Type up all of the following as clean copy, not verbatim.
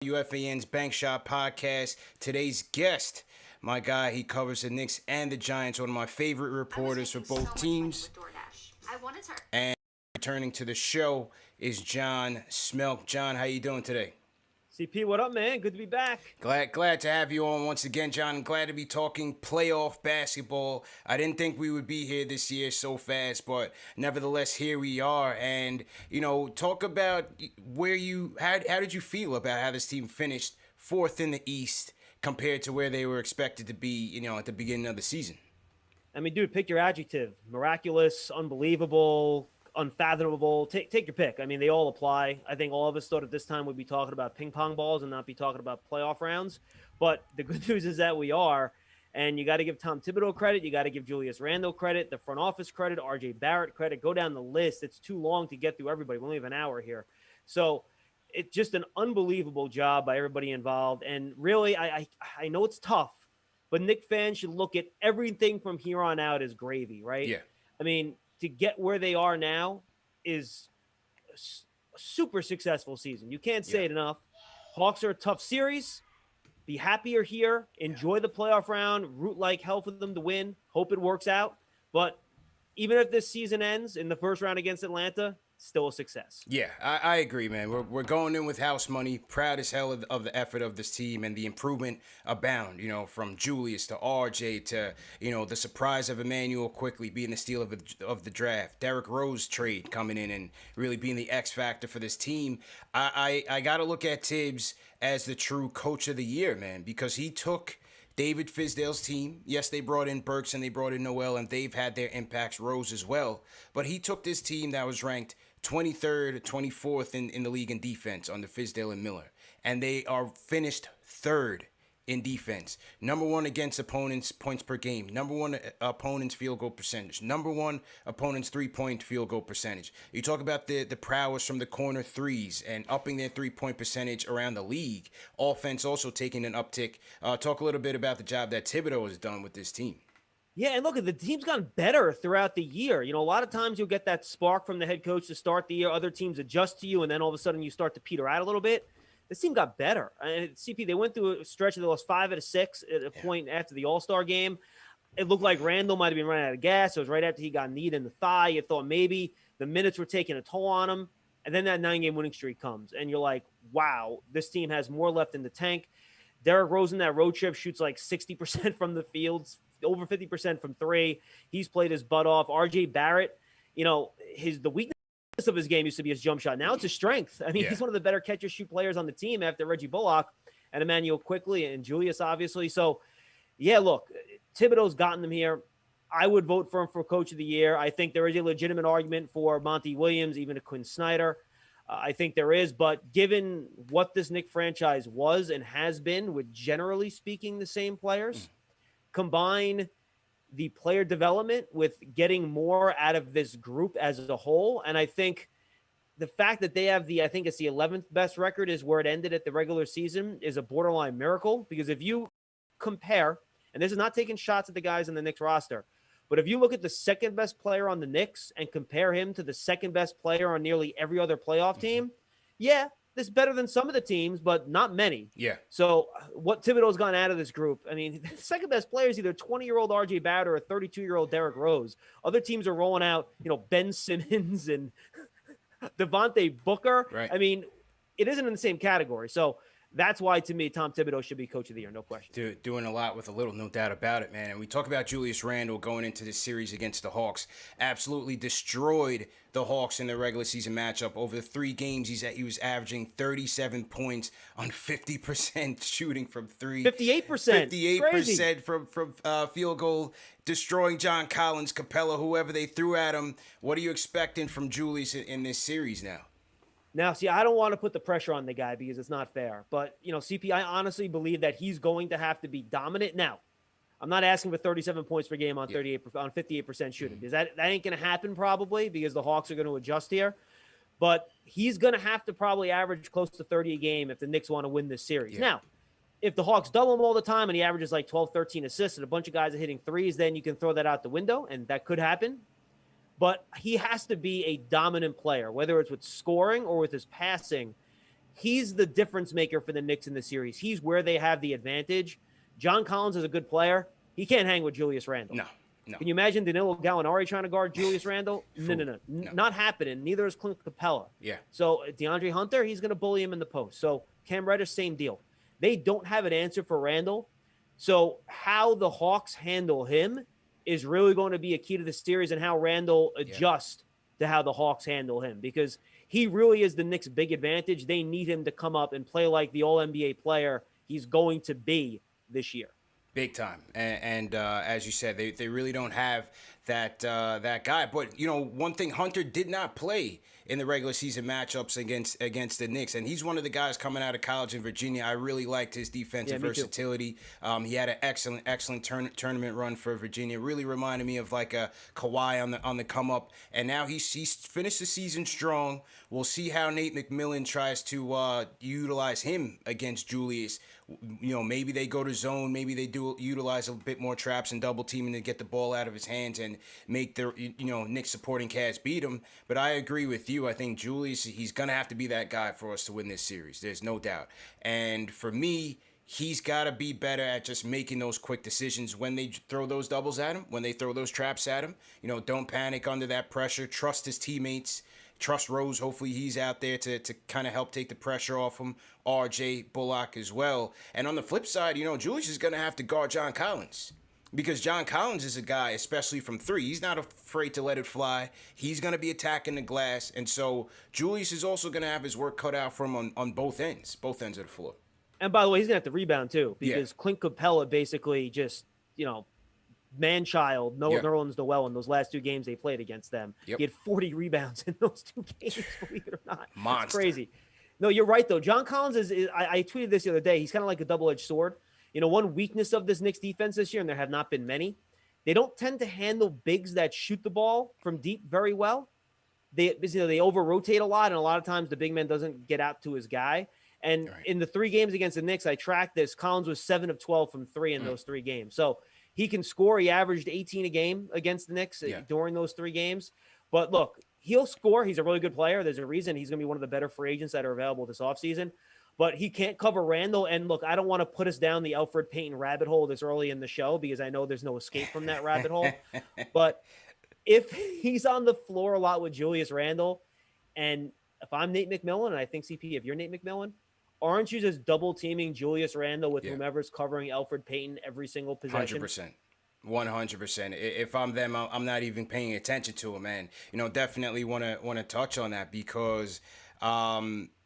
UFAN's Bank Shot Podcast. Today's guest, my guy, he covers the Knicks and the Giants, one of my favorite reporters for both teams. And returning to the show is John Smelk. John, how you doing today? CP, what up, man? Good to be back. Glad to have you on once again, John. I'm glad to be talking playoff basketball. I didn't think we would be here this year so fast, but nevertheless, here we are. And, talk about how did you feel about how this team finished fourth in the East compared to where they were expected to be, at the beginning of the season? I mean, dude, pick your adjective. Miraculous, unbelievable, unfathomable. Take your pick. I mean, they all apply. I think all of us thought at this time we'd be talking about ping pong balls and not be talking about playoff rounds. But the good news is that we are. And you got to give Tom Thibodeau credit. You got to give Julius Randle credit, the front office credit, RJ Barrett credit. Go down the list. It's too long to get through everybody. We only have an hour here. So it's just an unbelievable job by everybody involved. And really, I know it's tough, but Knicks fans should look at everything from here on out as gravy, right? Yeah. I mean, to get where they are now is a super successful season. You can't say it enough. Hawks are a tough series. Be happy you're here. Enjoy the playoff round. Root like hell for them to win. Hope it works out. But even if this season ends in the first round against Atlanta, still a success. Yeah, I agree, man. We're going in with house money. Proud as hell of the effort of this team and the improvement abound, from Julius to RJ to, the surprise of Emmanuel quickly being the steal of the draft. Derrick Rose trade coming in and really being the X factor for this team. I got to look at Tibbs as the true coach of the year, man, because he took David Fizdale's team. Yes, they brought in Burks and they brought in Noel, and they've had their impacts, Rose as well. But he took this team that was ranked 23rd, 24th in the league in defense under Fizdale and Miller. And they are finished third in defense. Number one against opponents' points per game. Number one opponents' field goal percentage. Number one opponents' three-point field goal percentage. You talk about the prowess from the corner threes and upping their three-point percentage around the league. Offense also taking an uptick. Talk a little bit about the job that Thibodeau has done with this team. Yeah, and look, the team's gotten better throughout the year. A lot of times you'll get that spark from the head coach to start the year. Other teams adjust to you, and then all of a sudden you start to peter out a little bit. This team got better. And CP, they went through a stretch of they lost 5 out of 6 at a point after the All-Star game. It looked like Randall might have been running out of gas. It was right after he got kneed in the thigh. You thought maybe the minutes were taking a toll on him. And then that 9-game winning streak comes, and you're like, wow, this team has more left in the tank. Derrick Rose in that road trip shoots like 60% from the field, over 50% from three. He's played his butt off. RJ Barrett, the weakness of his game used to be his jump shot. Now it's his strength. I mean, he's one of the better catch-and-shoot players on the team after Reggie Bullock and Emmanuel quickly and Julius, obviously. So, yeah, look, Thibodeau's gotten them here. I would vote for him for Coach of the Year. I think there is a legitimate argument for Monty Williams, even to Quinn Snyder. I think there is, but given what this Knicks franchise was and has been with, generally speaking, the same players, combine the player development with getting more out of this group as a whole. And I think the fact that they have I think it's the 11th best record is where it ended at the regular season is a borderline miracle. Because if you compare, and this is not taking shots at the guys in the Knicks roster, but if you look at the second best player on the Knicks and compare him to the second best player on nearly every other playoff team, this is better than some of the teams, but not many. Yeah. So what Thibodeau's gotten out of this group, I mean, the second best player is either 20-year-old RJ Barrett or a 32-year-old Derrick Rose. Other teams are rolling out, Ben Simmons and Devontae Booker. Right. I mean, it isn't in the same category. So that's why, to me, Tom Thibodeau should be Coach of the Year, no question. Doing a lot with a little, no doubt about it, man. And we talk about Julius Randle going into this series against the Hawks. Absolutely destroyed the Hawks in their regular season matchup. Over the 3 games, he was averaging 37 points on 50% shooting from three. 58%. 58% from field goal, destroying John Collins, Capella, whoever they threw at him. What are you expecting from Julius in this series now? Now, see, I don't want to put the pressure on the guy because it's not fair. But, CP, I honestly believe that he's going to have to be dominant. Now, I'm not asking for 37 points per game on 58% shooting. Because that ain't going to happen probably because the Hawks are going to adjust here. But he's going to have to probably average close to 30 a game if the Knicks want to win this series. Yeah. Now, if the Hawks double him all the time and he averages like 12, 13 assists and a bunch of guys are hitting threes, then you can throw that out the window, and that could happen. But he has to be a dominant player, whether it's with scoring or with his passing. he's the difference maker for the Knicks in the series. He's where they have the advantage. John Collins is a good player. He can't hang with Julius Randle. No, no. Can you imagine Danilo Gallinari trying to guard Julius Randle? No. Not happening. Neither is Clint Capella. Yeah. So DeAndre Hunter, he's going to bully him in the post. So Cam Reddish, same deal. They don't have an answer for Randle. So how the Hawks handle him is really going to be a key to the series, and how Randle adjusts to how the Hawks handle him, because he really is the Knicks' big advantage. They need him to come up and play like the All-NBA player he's going to be this year. Big time. And as you said, they really don't have that guy. But, one thing, Hunter did not play in the regular season matchups against the Knicks. And he's one of the guys coming out of college in Virginia. I really liked his defensive versatility. He had an excellent tournament run for Virginia. Really reminded me of like a Kawhi on the come up. And now he's finished the season strong. We'll see how Nate McMillan tries to utilize him against Julius. Maybe they go to zone. Maybe they do utilize a bit more traps and double teaming to get the ball out of his hands and make the Knicks supporting cast beat him. But I agree with you. I think Julius, he's gonna have to be that guy for us to win this series. There's no doubt. And for me, he's got to be better at just making those quick decisions when they throw those doubles at him, when they throw those traps at him. Don't panic under that pressure. Trust his teammates. Trust Rose. Hopefully he's out there to kind of help take the pressure off him. RJ, Bullock as well. And on the flip side, Julius is going to have to guard John Collins, because John Collins is a guy, especially from three, he's not afraid to let it fly. He's going to be attacking the glass. And so Julius is also going to have his work cut out for him on both ends of the floor. And by the way, he's going to have to rebound too, because Clint Capella basically just, man-child, Nerlens Noel in those last two games they played against them. He had 40 rebounds in those two games, believe it or not. Monster. It's crazy. No, you're right, though. John Collins I tweeted this the other day. He's kind of like a double-edged sword. One weakness of this Knicks defense this year, and there have not been many, they don't tend to handle bigs that shoot the ball from deep very well. They over-rotate a lot, and a lot of times the big man doesn't get out to his guy. And in the 3 games against the Knicks, I tracked this. Collins was 7 of 12 from 3 in those 3 games. So he can score. He averaged 18 a game against the Knicks during those 3 games. But look, he'll score. He's a really good player. There's a reason he's going to be one of the better free agents that are available this offseason. But he can't cover Randle. And look, I don't want to put us down the Elfrid Payton rabbit hole this early in the show, because I know there's no escape from that rabbit hole. But if he's on the floor a lot with Julius Randle, and if I'm Nate McMillan, and I think CP, if you're Nate McMillan, aren't you just double teaming Julius Randle with whomever's covering Elfrid Payton every single possession? 100%. If I'm them, I'm not even paying attention to him, man. Definitely want to touch on that, because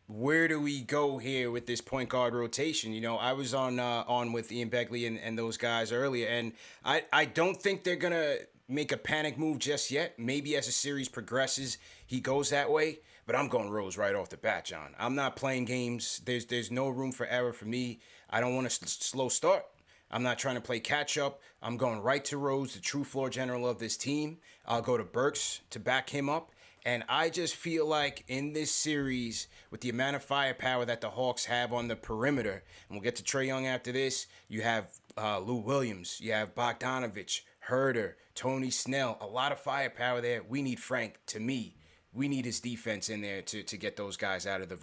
where do we go here with this point guard rotation? I was on with Ian Begley and those guys earlier, and I don't think they're gonna make a panic move just yet. Maybe as the series progresses, he goes that way. But I'm going Rose right off the bat, John. I'm not playing games. There's no room for error for me. I don't want a slow start. I'm not trying to play catch up. I'm going right to Rose, the true floor general of this team. I'll go to Burks to back him up. And I just feel like in this series, with the amount of firepower that the Hawks have on the perimeter, and we'll get to Trae Young after this, you have Lou Williams, you have Bogdanovich, Herter, Tony Snell, a lot of firepower there. We need Frank, to me. We need his defense in there to get those guys out of their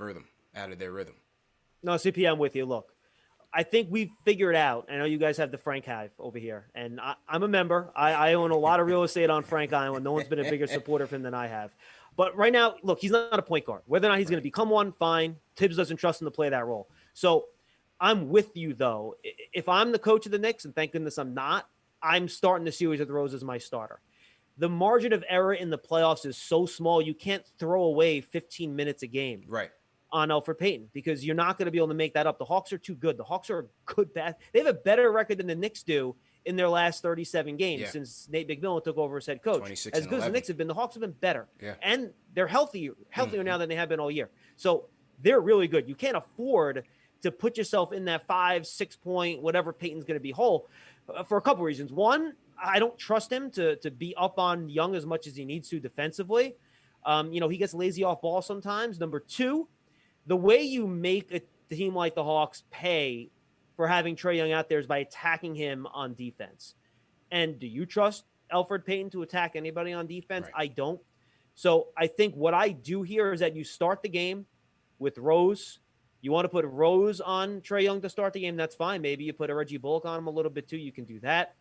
rhythm. No, CP, I'm with you. Look, I think we've figured out. I know you guys have the Frank Hive over here, and I'm a member. I own a lot of real estate on Frank Island. No one's been a bigger supporter of him than I have. But right now, look, he's not a point guard. Whether or not he's going to become one, fine. Tibbs doesn't trust him to play that role. So I'm with you, though. If I'm the coach of the Knicks, and thank goodness I'm not, I'm starting the series with Rose as my starter. The margin of error in the playoffs is so small, you can't throw away 15 minutes a game on Elfrid Payton, because you're not going to be able to make that up. The Hawks are too good. The Hawks are a good bad. They have a better record than the Knicks do in their last 37 games since Nate McMillan took over as head coach. As good as the Knicks have been, the Hawks have been better. And they're healthier now than they have been all year. So they're really good. You can't afford to put yourself in that 5-6 point, whatever Payton's going to be hole for a couple reasons. One, I don't trust him to be up on Young as much as he needs to defensively. He gets lazy off ball sometimes. Number two, the way you make a team like the Hawks pay for having Trae Young out there is by attacking him on defense. And do you trust Elfrid Payton to attack anybody on defense? I don't. So I think what I do here is that you start the game with Rose, You want to put Rose on Trae Young to start the game, that's fine. Maybe you put a Reggie Bullock on him a little bit too. You can do that.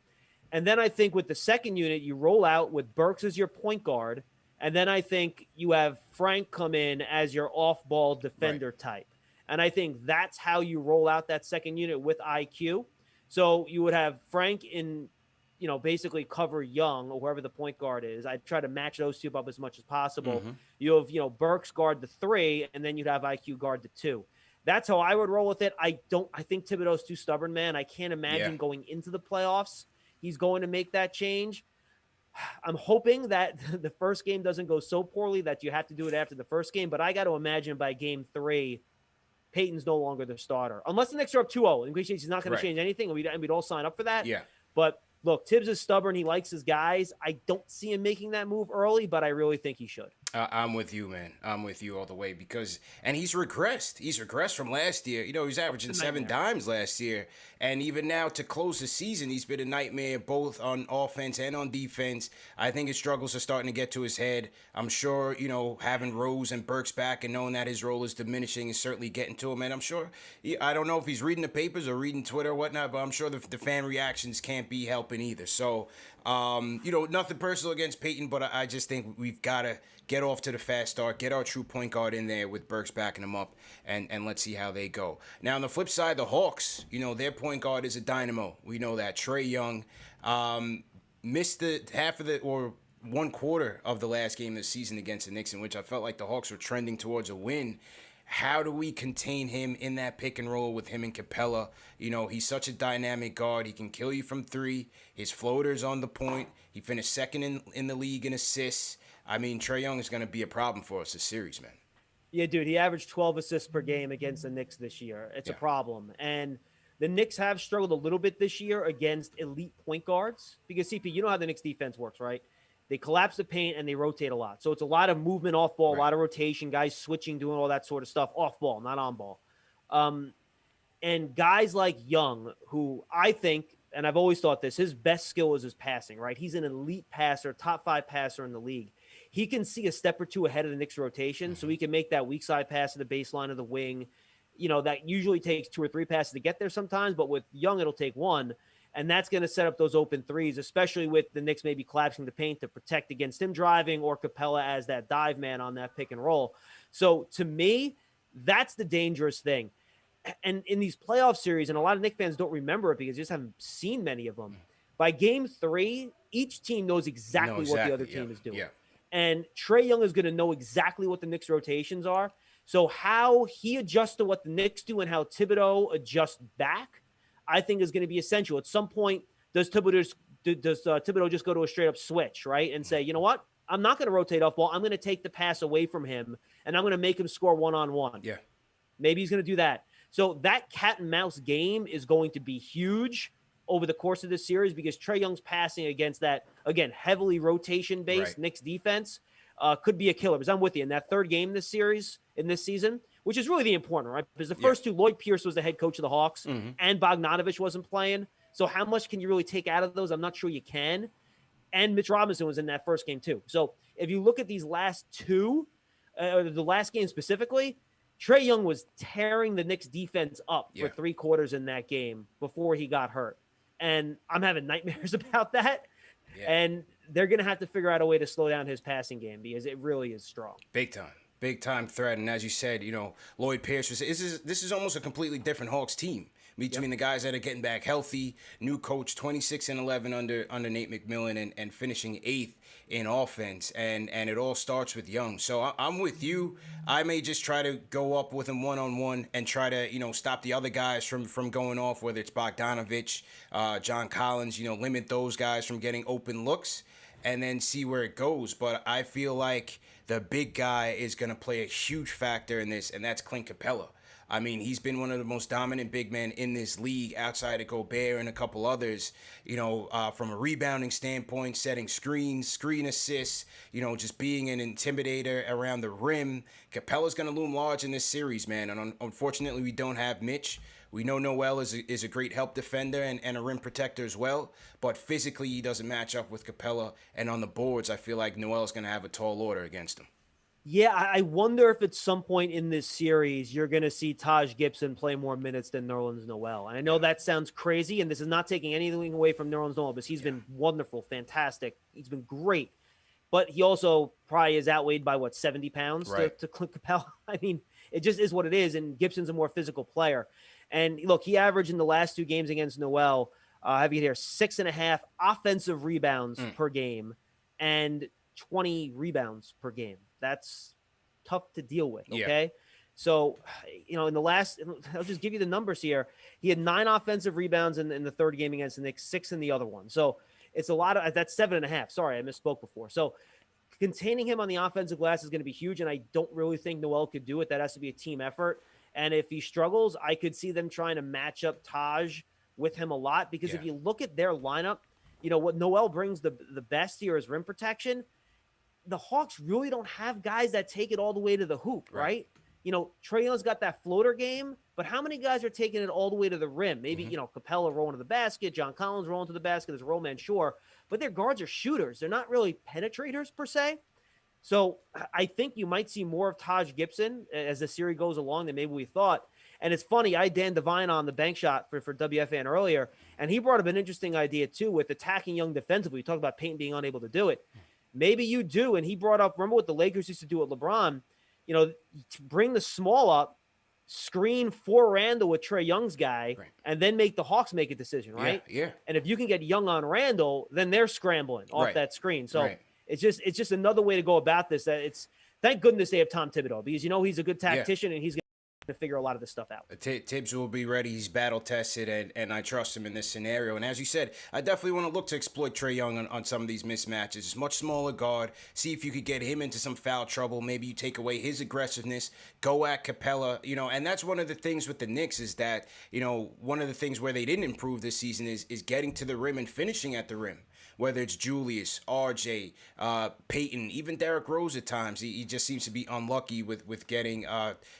And then I think with the second unit, you roll out with Burks as your point guard. And then I think you have Frank come in as your off-ball defender type. And I think that's how you roll out that second unit with IQ. So you would have Frank in, basically cover Young or whoever the point guard is. I'd try to match those two up as much as possible. Mm-hmm. You have, Burks guard the 3, and then you'd have IQ guard the 2. That's how I would roll with it. I think Thibodeau's too stubborn, man. I can't imagine going into the playoffs he's going to make that change. I'm hoping that the first game doesn't go so poorly that you have to do it after the first game, but I got to imagine by game 3, Peyton's no longer the starter. Unless the Knicks are up 2-0, in which case he's not going to change anything, and we'd all sign up for that. Yeah. But look, Tibbs is stubborn. He likes his guys. I don't see him making that move early, but I really think he should. I'm with you, man. I'm with you all the way and he's regressed. He's regressed from last year. He was averaging 7 dimes last year. And even now to close the season, he's been a nightmare both on offense and on defense. I think his struggles are starting to get to his head. I'm sure, having Rose and Burks back and knowing that his role is diminishing is certainly getting to him. And I'm sure, I don't know if he's reading the papers or reading Twitter or whatnot, but I'm sure the fan reactions can't be helping either. So, nothing personal against Peyton, but I just think we've got to get off to the fast start, get our true point guard in there with Burks backing him up, and let's see how they go. Now, on the flip side, the Hawks, their point guard is a dynamo. We know that. Trae Young missed the half of or 1/4 of the last game of the season against the Knicks, in which I felt like the Hawks were trending towards a win. How do we contain him in that pick and roll with him and Capella? He's such a dynamic guard. He can kill you from 3. His floater's on the point. He finished second in the league in assists. I mean, Trae Young is going to be a problem for us this series, man. Yeah, dude, he averaged 12 assists per game against the Knicks this year. It's a problem. And the Knicks have struggled a little bit this year against elite point guards because, CP, you know how the Knicks defense works, right? They collapse the paint and they rotate a lot. So it's a lot of movement off ball, a lot of rotation, guys switching, doing all that sort of stuff off ball, not on ball. And guys like Young, who I think, and I've always thought this, his best skill is his passing, right? He's an elite passer, top 5 passer in the league. He can see a step or two ahead of the Knicks rotation, so he can make that weak side pass to the baseline of the wing. That usually takes 2 or 3 passes to get there sometimes, but with Young, it'll take 1. And that's going to set up those open threes, especially with the Knicks maybe collapsing the paint to protect against him driving or Capella as that dive man on that pick and roll. So to me, that's the dangerous thing. And in these playoff series, and a lot of Knicks fans don't remember it because you just haven't seen many of them. By game 3, each team knows exactly what the other team is doing. Yeah. And Trae Young is going to know exactly what the Knicks rotations are. So how he adjusts to what the Knicks do and how Thibodeau adjusts back, I think is going to be essential. At some point, does Thibodeau just go to a straight up switch, right? And say, you know what? I'm not going to rotate off ball. I'm going to take the pass away from him and I'm going to make him score 1-on-1. Yeah. Maybe he's going to do that. So that cat and mouse game is going to be huge over the course of this series because Trae Young's passing against that, again, heavily rotation-based Knicks defense could be a killer. Because I'm with you. In that third game this season, which is really the important, right? Because the first 2, Lloyd Pierce was the head coach of the Hawks, and Bogdanovich wasn't playing. So how much can you really take out of those? I'm not sure you can. And Mitch Robinson was in that first game too. So if you look at these last 2, the last game specifically, Trae Young was tearing the Knicks defense up for 3 quarters in that game before he got hurt. And I'm having nightmares about that. Yeah. And they're going to have to figure out a way to slow down his passing game because it really is strong. Big time threat. And as you said, Lloyd Pierce this is almost a completely different Hawks team between the guys that are getting back healthy, new coach, 26-11 under Nate McMillan and finishing 8th in offense. And it all starts with Young. So I'm with you. I may just try to go up with him one-on-one and try to, stop the other guys from going off, whether it's Bogdanovich, John Collins, limit those guys from getting open looks and then see where it goes. But I feel like the big guy is going to play a huge factor in this, and that's Clint Capella. I mean, he's been one of the most dominant big men in this league outside of Gobert and a couple others, from a rebounding standpoint, setting screens, screen assists, just being an intimidator around the rim. Capella's going to loom large in this series, man. And unfortunately, we don't have Mitch. We know Noel is a great help defender and a rim protector as well, but physically he doesn't match up with Capella. And on the boards, I feel like Noel's going to have a tall order against him. Yeah, I wonder if at some point in this series you're going to see Taj Gibson play more minutes than Nerlens Noel. And I know that sounds crazy, and this is not taking anything away from Nerlens Noel, because he's been wonderful, fantastic. He's been great. But he also probably is outweighed by, 70 pounds to Clint Capella. I mean, it just is what it is, and Gibson's a more physical player. And look, he averaged in the last 2 games against Noel, have you here, 6.5 offensive rebounds per game and 20 rebounds per game. That's tough to deal with, okay? Yeah. So, in the last, I'll just give you the numbers here. He had 9 offensive rebounds in the third game against the Knicks, 6 in the other one. So it's a lot of, that's 7.5. Sorry, I misspoke before. So containing him on the offensive glass is going to be huge, and I don't really think Noel could do it. That has to be a team effort. And if he struggles, I could see them trying to match up Taj with him a lot, because if you look at their lineup, what Noel brings the best here is rim protection. The Hawks really don't have guys that take it all the way to the hoop, right? Trae Young's got that floater game, but how many guys are taking it all the way to the rim? Maybe, Capella rolling to the basket, John Collins rolling to the basket as a roll man, sure. But their guards are shooters. They're not really penetrators per se. So I think you might see more of Taj Gibson as the series goes along than maybe we thought. And it's funny, I had Dan Devine on the bank shot for WFAN earlier, and he brought up an interesting idea too with attacking Young defensively. We talked about Payton being unable to do it. Maybe you do. And he brought up, remember what the Lakers used to do with LeBron, to bring the small up, screen for Randall with Trae Young's guy, and then make the Hawks make a decision, right? Yeah. And if you can get Young on Randall, then they're scrambling off that screen. So it's just another way to go about this. That it's, thank goodness they have Tom Thibodeau, because he's a good tactician and he's going to figure a lot of this stuff out. Tibbs will be ready. He's battle tested, and I trust him in this scenario. And as you said, I definitely want to look to exploit Trae Young on some of these mismatches. It's much smaller guard. See if you could get him into some foul trouble. Maybe you take away his aggressiveness. Go at Capella. And that's one of the things with the Knicks is that one of the things where they didn't improve this season is getting to the rim and finishing at the rim. Whether it's Julius, RJ, Peyton, even Derrick Rose at times, he just seems to be unlucky with getting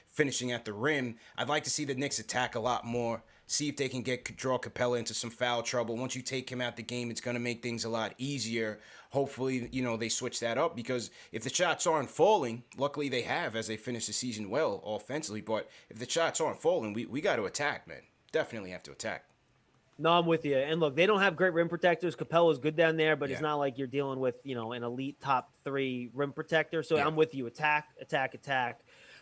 finishing at the rim. I'd like to see the Knicks attack a lot more, see if they can draw Capella into some foul trouble. Once you take him out the game, it's going to make things a lot easier. Hopefully, they switch that up, because if the shots aren't falling, luckily they have as they finish the season well offensively, but if the shots aren't falling, we got to attack, man. Definitely have to attack. No, I'm with you. And look, they don't have great rim protectors. Capella's good down there, but it's not like you're dealing with, an elite top 3 rim protector. So I'm with you. Attack.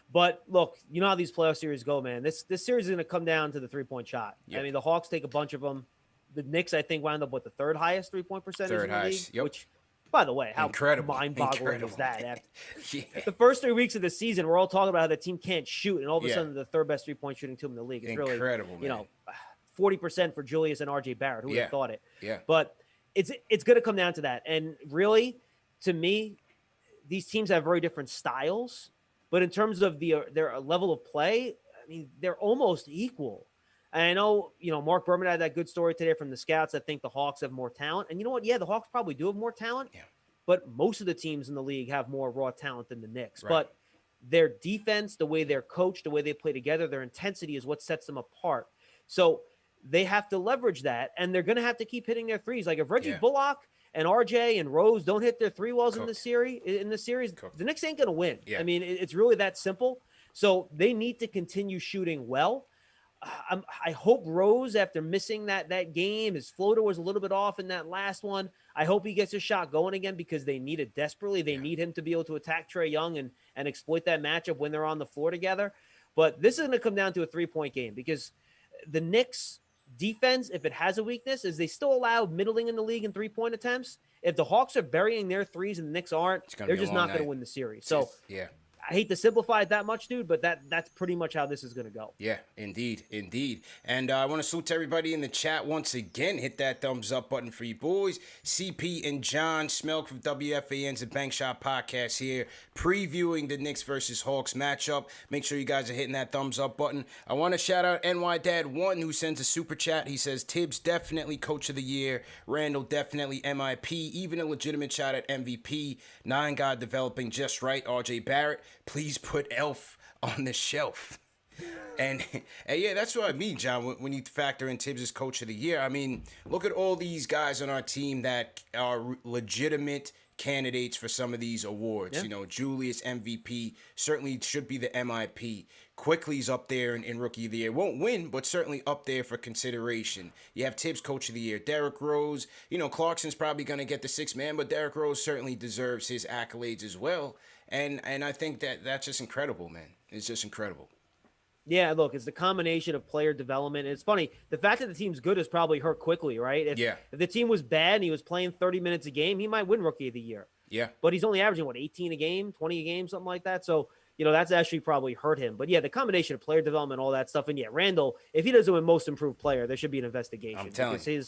But look, you know how these playoff series go, man. This series is going to come down to the 3-point shot. Yep. I mean, the Hawks take a bunch of them. The Knicks, I think, wound up with the 3rd highest 3-point percentage in the league, which, by the way, how mind-boggling is that? The first 3 weeks of the season, we're all talking about how the team can't shoot, and all of a sudden, the 3rd best 3-point shooting team in the league. It's incredible, really, 40% for Julius and RJ Barrett. Who would have thought it? Yeah. But it's going to come down to that. And really, to me, these teams have very different styles. But in terms of their level of play, I mean, they're almost equal. And I know, Mark Berman had that good story today from the scouts. I think the Hawks have more talent. And you know what? Yeah, the Hawks probably do have more talent. Yeah. But most of the teams in the league have more raw talent than the Knicks. Right. But their defense, the way they're coached, the way they play together, their intensity is what sets them apart. So they have to leverage that, and they're going to have to keep hitting their threes. Like if Reggie Bullock and RJ and Rose don't hit their 3 wells in the series, the Knicks ain't going to win. Yeah. I mean, it's really that simple. So they need to continue shooting well. I hope Rose, after missing that game, his floater was a little bit off in that last one. I hope he gets his shot going again, because they need it desperately. They need him to be able to attack Trae Young and exploit that matchup when they're on the floor together. But this is going to come down to a 3-point game, because the Knicks defense, if it has a weakness, is they still allow middling in the league in 3-point attempts. If the Hawks are burying their threes and the Knicks aren't, they're just not going to win the series. So I hate to simplify it that much, dude, but that's pretty much how this is going to go. Yeah, indeed. And I want to salute everybody in the chat once again. Hit that thumbs up button for you boys. CP and John Smelk from WFAN's The Bank Shot Podcast here, previewing the Knicks versus Hawks matchup. Make sure you guys are hitting that thumbs up button. I want to shout out NYDad1, who sends a super chat. He says, Tibbs definitely Coach of the Year. Randall definitely MIP. Even a legitimate shot at MVP. 9 God developing just right. RJ Barrett. Please put Elf on the shelf. And yeah, that's what I mean, John, when you factor in Tibbs as Coach of the Year. I mean, look at all these guys on our team that are legitimate candidates for some of these awards. Yeah. You know, Julius MVP certainly should be the MIP. Quickly's up there in Rookie of the Year. Won't win, but certainly up there for consideration. You have Tibbs Coach of the Year. Derrick Rose, you know, Clarkson's probably going to get the sixth man, but Derrick Rose certainly deserves his accolades as well. And I think that's just incredible, man. It's just incredible. Yeah, look, it's the combination of player development. And it's funny, the fact that the team's good has probably hurt Quickly, right? If the team was bad and he was playing 30 minutes a game, he might win Rookie of the Year. Yeah. But he's only averaging, 18 a game, 20 a game, something like that. So, you know, that's actually probably hurt him. But, yeah, the combination of player development, all that stuff. And, yeah, Randall, if he doesn't win Most Improved Player, there should be an investigation. I'm telling you.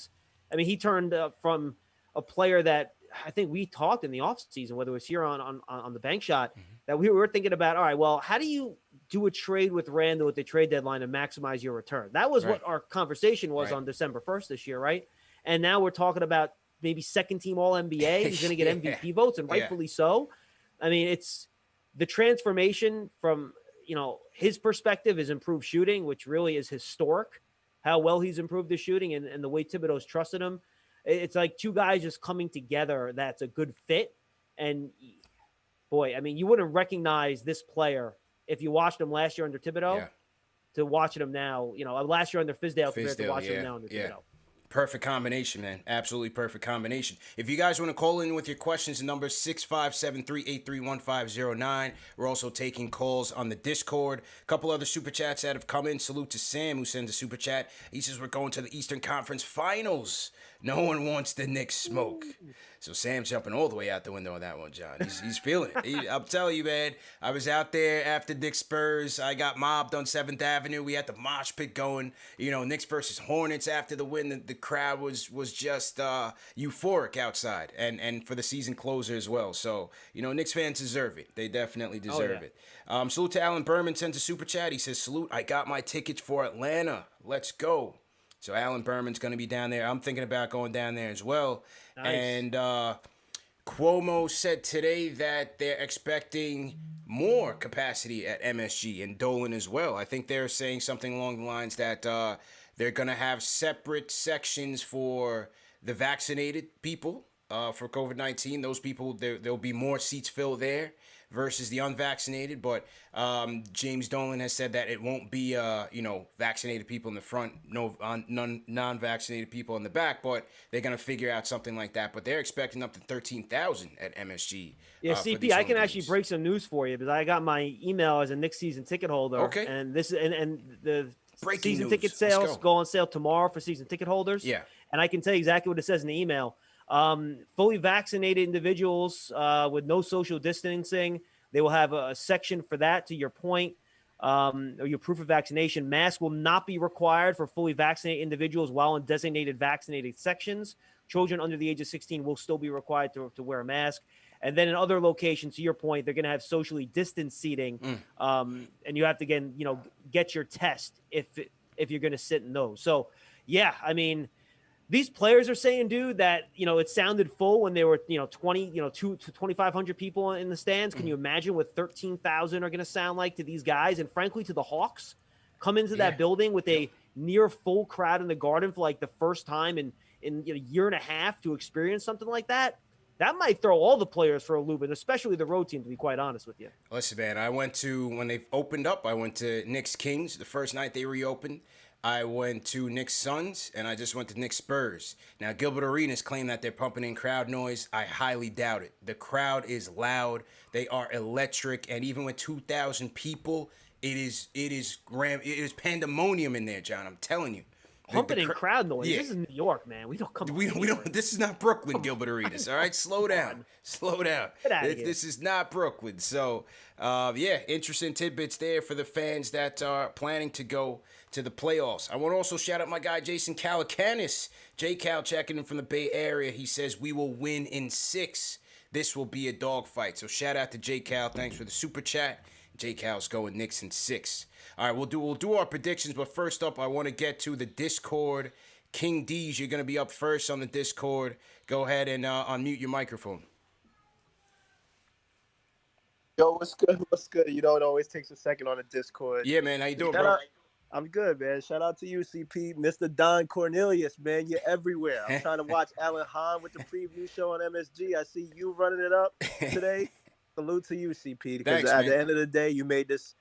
He turned from a player that I think we talked in the offseason, whether it was here on the bank shot, that we were thinking about, all right, well, how do you do a trade with Randall at the trade deadline and maximize your return? That was what our conversation was on December 1st this year, right? And now we're talking about maybe second team All-NBA. He's going to get MVP votes, and rightfully so. I mean, it's the transformation from, you know, his perspective is improved shooting, which really is historic, how well he's improved his shooting and the way Thibodeau's trusted him. It's like two guys just coming together that's a good fit. And, boy, I mean, you wouldn't recognize this player if you watched him last year under Thibodeau to watching him now, you know, last year under Fizdale compared to watching him now under Thibodeau. Perfect combination, man. Absolutely perfect combination. If you guys want to call in with your questions, the number is 657-383-1509. We're also taking calls on the Discord. A couple other super chats that have come in. Salute to Sam, who sends a super chat. He says we're going to the Eastern Conference Finals. No one wants the Knicks smoke. So Sam's jumping all the way out the window on that one, John. He's feeling it. I'm telling you, man. I was out there after Knicks Spurs. I got mobbed on 7th Avenue. We had the mosh pit going. You know, Knicks versus Hornets after the win. The crowd was just euphoric outside. And for the season closer as well. So, you know, Knicks fans deserve it. They definitely deserve it. Salute to Alan Berman. Sends a super chat. He says, salute. I got my tickets for Atlanta. Let's go. So Alan Berman's going to be down there. I'm thinking about going down there as well. Nice. And Cuomo said today that they're expecting more capacity at MSG and Dolan as well. I think they're saying something along the lines that they're going to have separate sections for the vaccinated people for COVID-19. Those people, there'll be more seats filled there versus the unvaccinated, but James Dolan has said that it won't be, vaccinated people in the front, non-vaccinated people in the back, but they're going to figure out something like that. But they're expecting up to 13,000 at MSG. Yeah, CP, I can actually break some news for you because I got my email as a Knicks season ticket holder. Okay. And this and the breaking season news. Ticket sales go on sale tomorrow for season ticket holders. Yeah. And I can tell you exactly what it says in the email. Fully vaccinated individuals with no social distancing, they will have a section for that, to your point, or your proof of vaccination. Mask will not be required for fully vaccinated individuals while in designated vaccinated sections. Children under the age of 16 will still be required to wear a mask. And then in other locations, to your point, they're going to have socially distanced seating, and you have to, again, get your test if you're going to sit in those. So, yeah, I mean, these players are saying, dude, that, it sounded full when they were, 20, 2 to 2,500 people in the stands. Can you imagine what 13,000 are going to sound like to these guys? And frankly, to the Hawks, come into that building with a near full crowd in the Garden for like the first time in a year and a half to experience something like that. That might throw all the players for a loop, and especially the road team, to be quite honest with you. Listen, man, when they opened up, I went to Knicks Kings the first night they reopened. I went to Knicks Suns, and I just went to Knicks Spurs. Now, Gilbert Arenas claim that they're pumping in crowd noise. I highly doubt it. The crowd is loud. They are electric, and even with 2,000 people, it is pandemonium in there, John. I'm telling you. Pumping in crowd noise. Yeah. This is New York, man. We don't come. We don't. This is not Brooklyn, Gilbert Arenas. All right, slow down. Slow down. Get out of here. This is not Brooklyn. So, interesting tidbits there for the fans that are planning to go to the playoffs. I want to also shout out my guy Jason Calacanis. J Cal checking in from the Bay Area. He says we will win in 6. This will be a dogfight. So shout out to J Cal. Thanks for the super chat. J Cal's going Knicks in 6. All right, we'll do our predictions, but first up, I want to get to the Discord. King D's, you're going to be up first on the Discord. Go ahead and unmute your microphone. Yo, what's good? What's good? It always takes a second on the Discord. Yeah, man. How you doing, bro? I'm good, man. Shout out to you, CP. Mr. Don Cornelius, man. You're everywhere. I'm trying to watch Alan Hahn with the preview show on MSG. I see you running it up today. Salute to you, CP, because Thanks, at man. the end of the day, you made this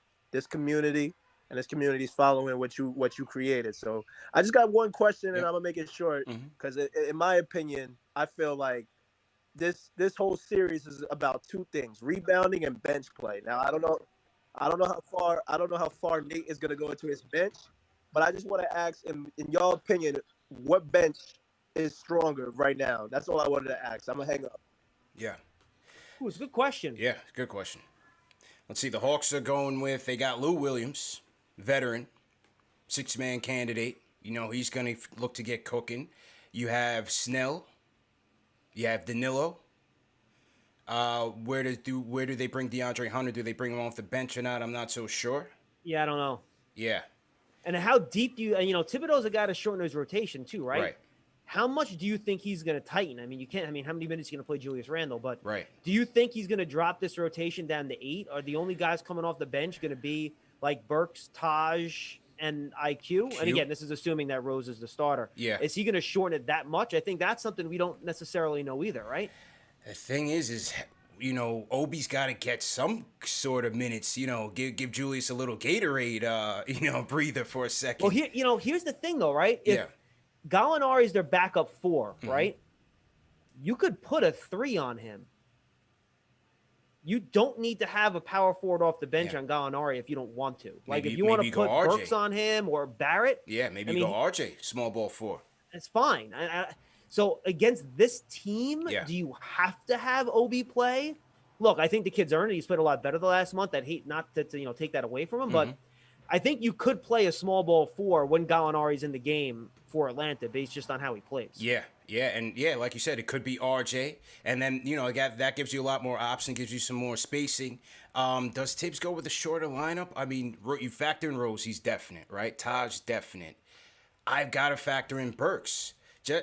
community, and this community's following what you created. So I just got one question, and Yep. I'm gonna make it short, Hmm. because in my opinion, I feel like this whole series is about two things: rebounding and bench play. Now I don't know how far Nate is gonna go into his bench, but I just want to ask, in your opinion, what bench is stronger right now? That's all I wanted to ask. I'm gonna hang up. Yeah. Ooh, it's a good question. Yeah. Good question. Let's see. The Hawks are going with, they got Lou Williams, veteran, 6-man candidate. You know, he's going to look to get cooking. You have Snell. You have Danilo. Where do they bring DeAndre Hunter? Do they bring him off the bench or not? I'm not so sure. Yeah, I don't know. Yeah. And how deep do you know, Thibodeau's a guy to shorten his rotation too, right? Right. How much do you think he's going to tighten? I mean, you can't. I mean, how many minutes are you going to play Julius Randle? But Right. do you think he's going to drop this rotation down to 8? Are the only guys coming off the bench going to be like Burks, Taj, and IQ? And again, this is assuming that Rose is the starter. Yeah. Is he going to shorten it that much? I think that's something we don't necessarily know either, right? The thing is, you know, Obi's got to get some sort of minutes. You know, give Julius a little Gatorade, you know, breather for a second. Well, here's the thing, though, right? If Gallinari is their backup 4, right? You could put a 3 on him. You don't need to have a power forward off the bench on Gallinari if you don't want to. Like, if you want to put Burks on him or Barrett. Yeah, maybe go RJ, small ball 4. It's fine. So against this team, do you have to have Obi play? Look, I think the kid's earned it. He's played a lot better the last month. I'd hate not to take that away from him, but I think you could play a small ball 4 when Gallinari's in the game for Atlanta, based just on how he plays. Yeah, and like you said, it could be RJ, and then you know that gives you a lot more option, gives you some more spacing. Does Tibbs go with a shorter lineup? I mean, you factor in Rose, he's definite, right? Taj definite. I've got to factor in Burks,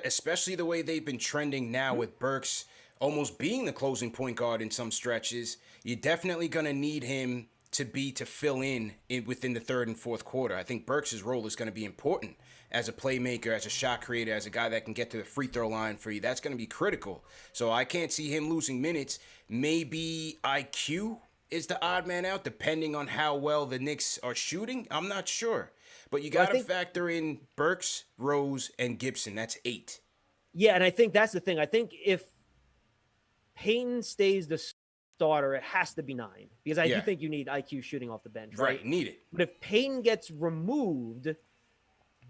especially the way they've been trending now with Burks almost being the closing point guard in some stretches. You're definitely gonna need him to fill in within the third and fourth quarter. I think Burks' role is going to be important as a playmaker, as a shot creator, as a guy that can get to the free throw line for you. That's going to be critical. So I can't see him losing minutes. Maybe IQ is the odd man out, depending on how well the Knicks are shooting. I'm not sure. But you got to factor in Burks, Rose, and Gibson. That's 8. Yeah, and I think that's the thing. I think if Payton stays the starter, it has to be 9, because I do think you need IQ shooting off the bench, right? Need it. But if Payton gets removed,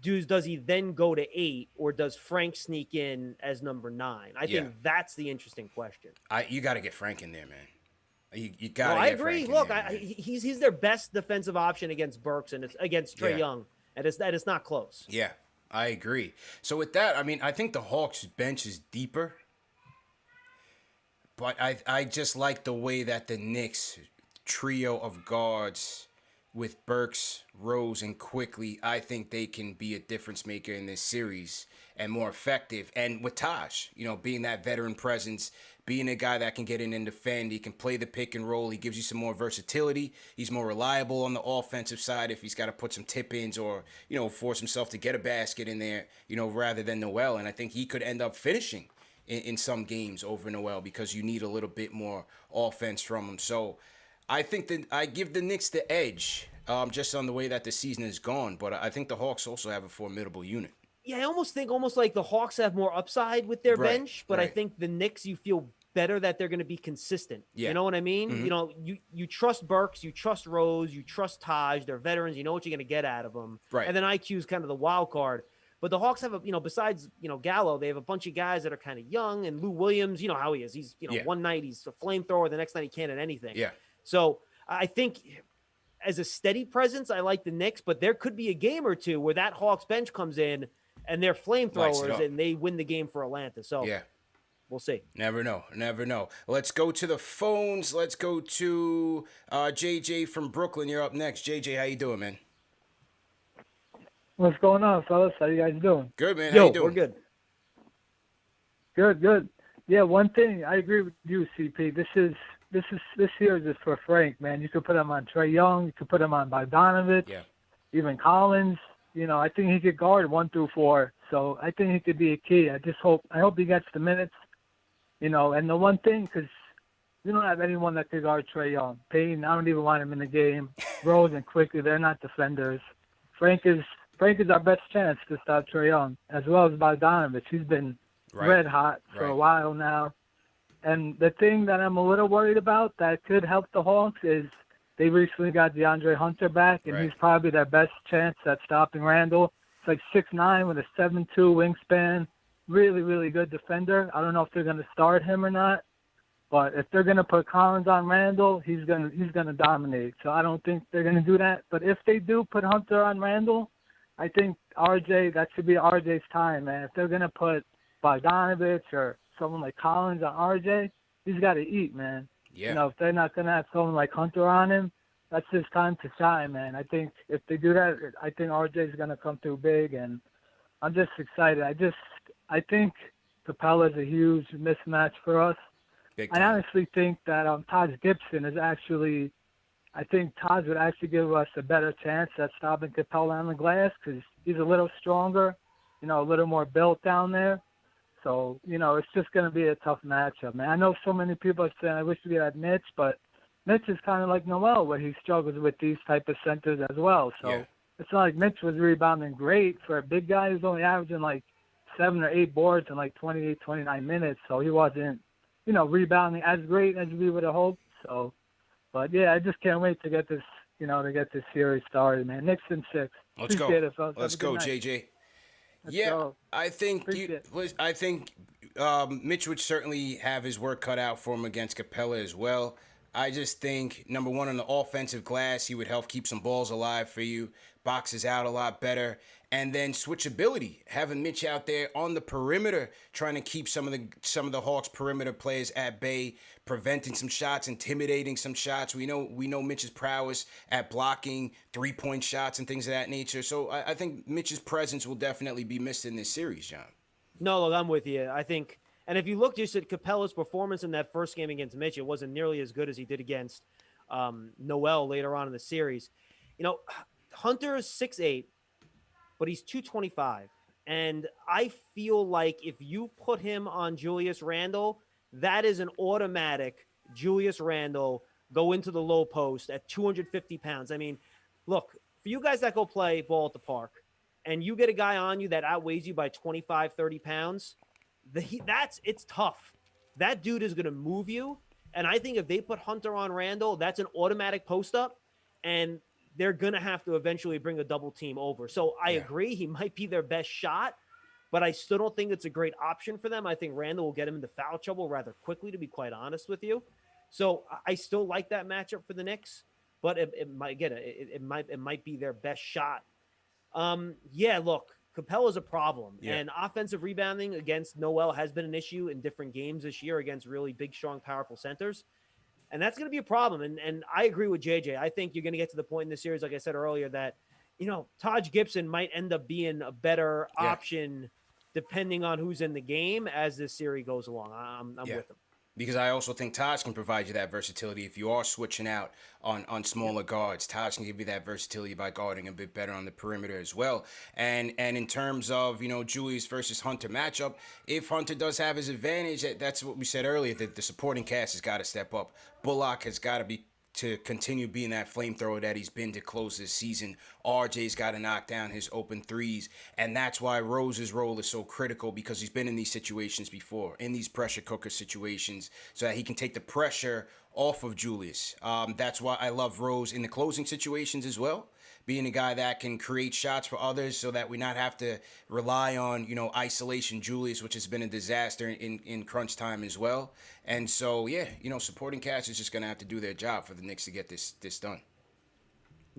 does he then go to 8, or does Frank sneak in as number 9? I think that's the interesting question. You got to get Frank in there, man. You got to. No, I agree. Look, he's their best defensive option against Burks and it's against Trae Young, and it's not close. Yeah, I agree. So with that, I mean, I think the Hawks bench is deeper. But I just like the way that the Knicks trio of guards with Burks, Rose, and Quickly, I think they can be a difference maker in this series and more effective. And with Taj, you know, being that veteran presence, being a guy that can get in and defend, he can play the pick and roll. He gives you some more versatility. He's more reliable on the offensive side if he's got to put some tip-ins or, you know, force himself to get a basket in there, you know, rather than Noel. And I think he could end up finishing in some games over Noel because you need a little bit more offense from him. So I think that I give the Knicks the edge just on the way that the season is gone. But I think the Hawks also have a formidable unit. Yeah, I almost think like the Hawks have more upside with their bench, but I think the Knicks, you feel better that they're going to be consistent. You know what I mean? You know, you trust Burks, you trust Rose, you trust Taj. They're veterans. You know what you're going to get out of them. And then IQ is kind of the wild card. But the Hawks have, besides, Gallo, they have a bunch of guys that are kind of young. And Lou Williams, you know how he is. He's, one night he's a flamethrower. The next night he can't at anything. So I think as a steady presence, I like the Knicks. But there could be a game or two where that Hawks bench comes in and they're flamethrowers and they win the game for Atlanta. So we'll see. Never know. Never know. Let's go to the phones. Let's go to JJ from Brooklyn. You're up next. JJ, how you doing, man? What's going on, fellas? How you guys doing? Good, man. How you doing? We're good. Good. Yeah, one thing I agree with you, CP. This series is for Frank, man. You could put him on Trae Young. You could put him on Bogdanovich. Yeah. even Collins. I think he could guard 1 through 4. So I think he could be a key. I hope he gets the minutes. And the one thing, because we don't have anyone that could guard Trae Young. Payne, I don't even want him in the game. Rose and Quickly, they're not defenders. Frank is our best chance to stop Trae Young, as well as Bogdanovich. He's been red hot for a while now. And the thing that I'm a little worried about that could help the Hawks is they recently got DeAndre Hunter back, and he's probably their best chance at stopping Randall. It's like 6'9" with a 7'2" wingspan. Really, really good defender. I don't know if they're going to start him or not, but if they're going to put Collins on Randall, he's gonna dominate. So I don't think they're going to do that. But if they do put Hunter on Randall, I think that should be RJ's time, man. If they're going to put Bogdanovich or someone like Collins on RJ, he's got to eat, man. Yeah. If they're not going to have someone like Hunter on him, that's his time to shine, man. I think if they do that, I think RJ's going to come through big, and I'm just excited. I think Capella's a huge mismatch for us. I honestly think that Taj Gibson is actually – I think Taj would actually give us a better chance at stopping Capella on the glass because he's a little stronger, a little more built down there. So, it's just going to be a tough matchup, man. I know so many people are saying I wish we had Mitch, but Mitch is kind of like Noel where he struggles with these type of centers as well. So it's not like Mitch was rebounding great. For a big guy, he's only averaging like 7 or 8 boards in like 28, 29 minutes. So he wasn't, rebounding as great as we would have hoped. So, but yeah, I just can't wait to get this, series started, man. Knicks in 6. Let's go. Let's go, JJ. Go. I think Mitch would certainly have his work cut out for him against Capella as well. I just think, number one, on the offensive glass, he would help keep some balls alive for you, boxes out a lot better, and then switchability, having Mitch out there on the perimeter, trying to keep some of the Hawks perimeter players at bay, preventing some shots, intimidating some shots. We know Mitch's prowess at blocking 3-point shots and things of that nature. So I think Mitch's presence will definitely be missed in this series, John. No, look, I'm with you. I think, and if you look just at Capella's performance in that first game against Mitch, it wasn't nearly as good as he did against Noel later on in the series. Hunter is 6'8", but he's 225. And I feel like if you put him on Julius Randle, that is an automatic Julius Randle go into the low post at 250 pounds. I mean, look, for you guys that go play ball at the park and you get a guy on you that outweighs you by 25, 30 pounds, it's tough. That dude is going to move you. And I think if they put Hunter on Randle, that's an automatic post up. And they're going to have to eventually bring a double team over. So I agree. He might be their best shot, but I still don't think it's a great option for them. I think Randall will get him into foul trouble rather quickly, to be quite honest with you. So I still like that matchup for the Knicks, but it might be their best shot. Look, Capella's a problem, and offensive rebounding against Noel has been an issue in different games this year against really big, strong, powerful centers. And that's going to be a problem. And I agree with JJ. I think you're going to get to the point in the series, like I said earlier, that, Taj Gibson might end up being a better option depending on who's in the game as this series goes along. I'm with him. Because I also think Taj can provide you that versatility. If you are switching out on smaller guards, Taj can give you that versatility by guarding a bit better on the perimeter as well. And in terms of, Julius versus Hunter matchup, if Hunter does have his advantage, that's what we said earlier, that the supporting cast has got to step up. Bullock has got to continue being that flamethrower that he's been to close this season. RJ's got to knock down his open threes, and that's why Rose's role is so critical, because he's been in these situations before, in these pressure cooker situations, so that he can take the pressure off of Julius. That's why I love Rose in the closing situations as well, being a guy that can create shots for others so that we not have to rely on, isolation Julius, which has been a disaster in crunch time as well. And so, supporting cast is just going to have to do their job for the Knicks to get this done.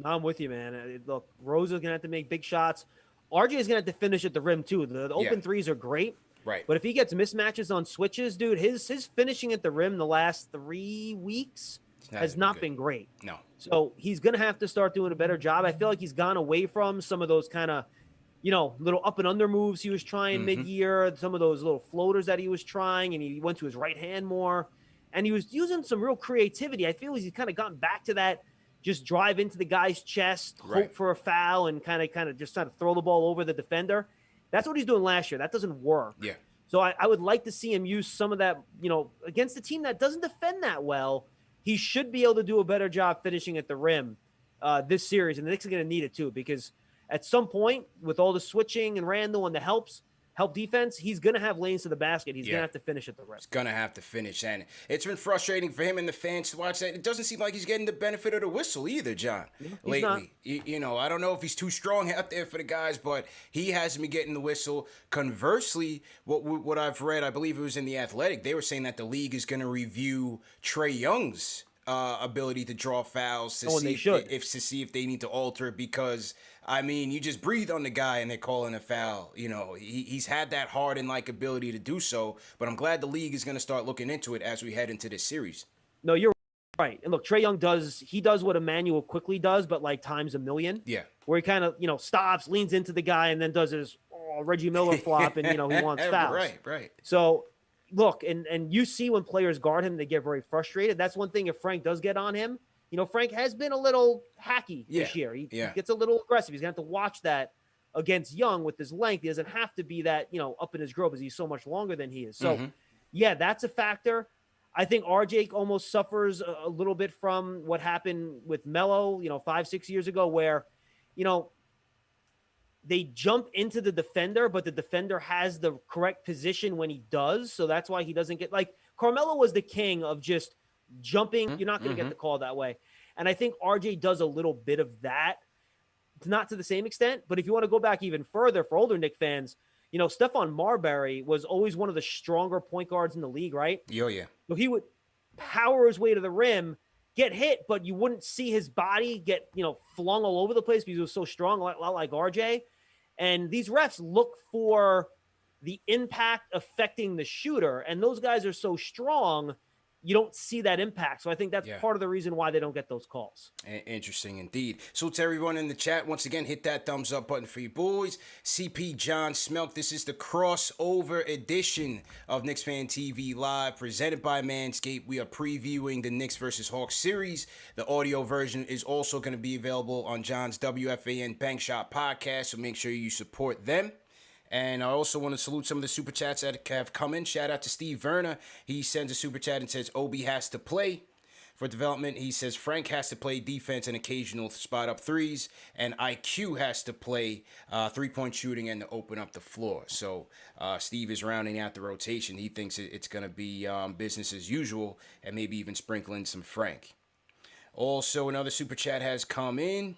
No, I'm with you, man. Look, Rose is going to have to make big shots. RJ is going to have to finish at the rim, too. The open threes are great. Right. But if he gets mismatches on switches, dude, his finishing at the rim the last 3 weeks has not been great. No. So he's going to have to start doing a better job. I feel like he's gone away from some of those kind of, little up and under moves he was trying mid-year, some of those little floaters that he was trying, and he went to his right hand more. And he was using some real creativity. I feel he's kind of gotten back to that, just drive into the guy's chest, Right. hope for a foul, and kind of just try to throw the ball over the defender. That's what he's doing last year. That doesn't work. Yeah. So I would like to see him use some of that, against a team that doesn't defend that well. He should be able to do a better job finishing at the rim this series, and the Knicks are going to need it too, because at some point, with all the switching and Randall and the help defense, he's going to have lanes to the basket. He's going to have to finish at the rim. He's going to have to finish. And it's been frustrating for him and the fans to watch that. It doesn't seem like he's getting the benefit of the whistle either, John, lately. I don't know if he's too strong out there for the guys, but he hasn't been getting the whistle. Conversely, what I've read, I believe it was in The Athletic, they were saying that the league is going to review Trae Young's ability to draw fouls to see if they need to alter it, because you just breathe on the guy and they're calling a foul. He's had that Harden-like ability to do so, but I'm glad the league is going to start looking into it as we head into this series. No, you're right. And look, Trae Young does what Emmanuel quickly does, but like times a million. Yeah. Where he kind of, stops, leans into the guy, and then does his Reggie Miller flop, and, he wants fouls. Right. So, look, and you see when players guard him, they get very frustrated. That's one thing if Frank does get on him. Frank has been a little hacky this year. He gets a little aggressive. He's going to have to watch that against Young with his length. He doesn't have to be that, up in his grill, because he's so much longer than he is. So, that's a factor. I think RJ almost suffers a little bit from what happened with Melo, 5-6 years ago, where, they jump into the defender, but the defender has the correct position when he does. So that's why he doesn't get, like, Carmelo was the king of just jumping. You're not going to get the call that way. And I think RJ does a little bit of that, not to the same extent. But if you want to go back even further for older Knicks fans, Stephon Marbury was always one of the stronger point guards in the league, right? Yeah. So he would power his way to the rim, get hit, but you wouldn't see his body get, flung all over the place because he was so strong, a lot like RJ. And these refs look for the impact affecting the shooter, and those guys are so strong, you don't see that impact. So I think that's part of the reason why they don't get those calls. Interesting indeed. So to everyone in the chat, once again, hit that thumbs up button for you boys. CP John Smelk, this is the crossover edition of Knicks Fan TV Live, presented by Manscaped. We are previewing the Knicks versus Hawks series. The audio version is also going to be available on John's WFAN Bank Shot podcast, so make sure you support them. And I also want to salute some of the super chats that have come in. Shout out to Steve Verna. He sends a super chat and says, Obi has to play for development. He says Frank has to play defense and occasional spot up threes. And IQ has to play three-point shooting and to open up the floor. So Steve is rounding out the rotation. He thinks it's going to be business as usual, and maybe even sprinkle in some Frank. Also, another super chat has come in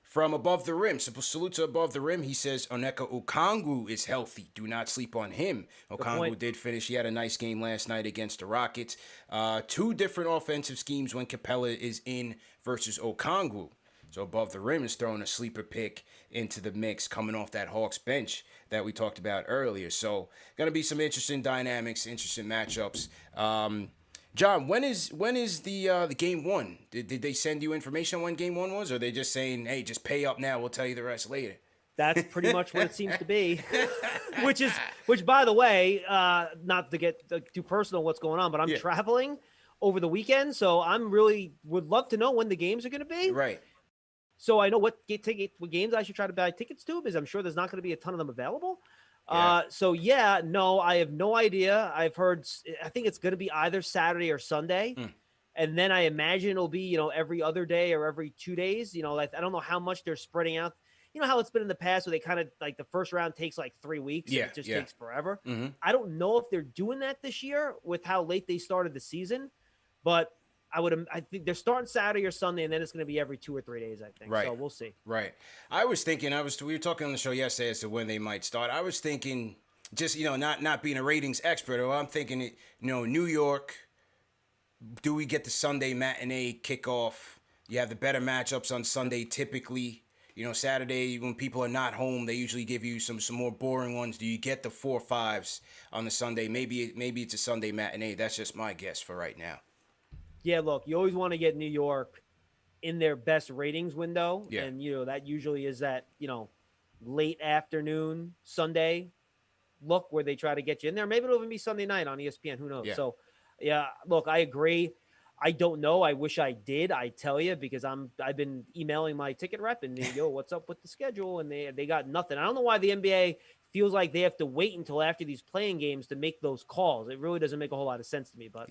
from Above the Rim. So salute to Above the Rim. He says Onyeka Okongwu is healthy. Do not sleep on him. Okongwu did finish. He had a nice game last night against the Rockets. Two different offensive schemes when Capella is in versus Okongwu. So Above the Rim is throwing a sleeper pick into the mix coming off that Hawks bench that we talked about earlier. So going to be some interesting dynamics, interesting matchups. John, when is the game one? Did they send you information on when game one was, or are they just saying, hey, just pay up now, we'll tell you the rest later? That's pretty much what it seems to be. which by the way, not to get too personal what's going on, but I'm traveling over the weekend, so I'm really would love to know when the games are going to be. Right. So I know what games I should try to buy tickets to, because I'm sure there's not going to be a ton of them available. No, I have no idea. I've heard, I think it's going to be either Saturday or Sunday. And then I imagine it'll be, every other day or every 2 days. Like, I don't know how much they're spreading out. You know how it's been in the past where they kind of like the first round takes like 3 weeks. Yeah. And it just takes forever. Mm-hmm. I don't know if they're doing that this year with how late they started the season, but I think they're starting Saturday or Sunday, and then it's going to be every 2 or 3 days, I think. Right. So we'll see. Right. I was thinking, we were talking on the show yesterday as to when they might start. I was thinking, just, not being a ratings expert, or I'm thinking, New York, do we get the Sunday matinee kickoff? You have the better matchups on Sunday typically. Saturday, when people are not home, they usually give you some more boring ones. Do you get the 4-5s on the Sunday? Maybe it's a Sunday matinee. That's just my guess for right now. Yeah, look, you always want to get New York in their best ratings window. Yeah. And, that usually is that, late afternoon Sunday look where they try to get you in there. Maybe it'll even be Sunday night on ESPN. Who knows? Yeah. So, yeah, look, I agree. I don't know. I wish I did. I tell you, because I've been emailing my ticket rep and yo, what's up with the schedule? And they got nothing. I don't know why the NBA feels like they have to wait until after these playing games to make those calls. It really doesn't make a whole lot of sense to me, but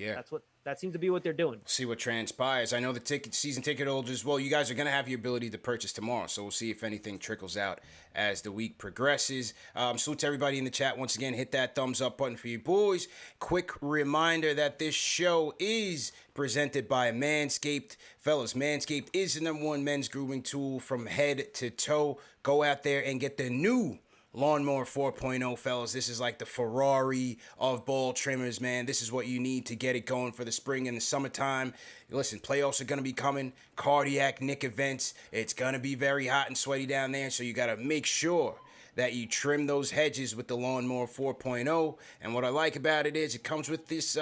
that seems to be what they're doing. See what transpires. I know the season ticket holders, well, you guys are going to have your ability to purchase tomorrow, so we'll see if anything trickles out as the week progresses. Salute to everybody in the chat. Once again, hit that thumbs up button for you boys. Quick reminder that this show is presented by Manscaped. Fellas, Manscaped is the #1 men's grooming tool from head to toe. Go out there and get the new Lawnmower 4.0, fellas. This is like the Ferrari of ball trimmers, man. This is what you need to get it going for the spring and the summertime. Listen, playoffs are going to be coming. Cardiac Knick events. It's going to be very hot and sweaty down there, so you got to make sure that you trim those hedges with the Lawnmower 4.0. And what I like about it is it comes with this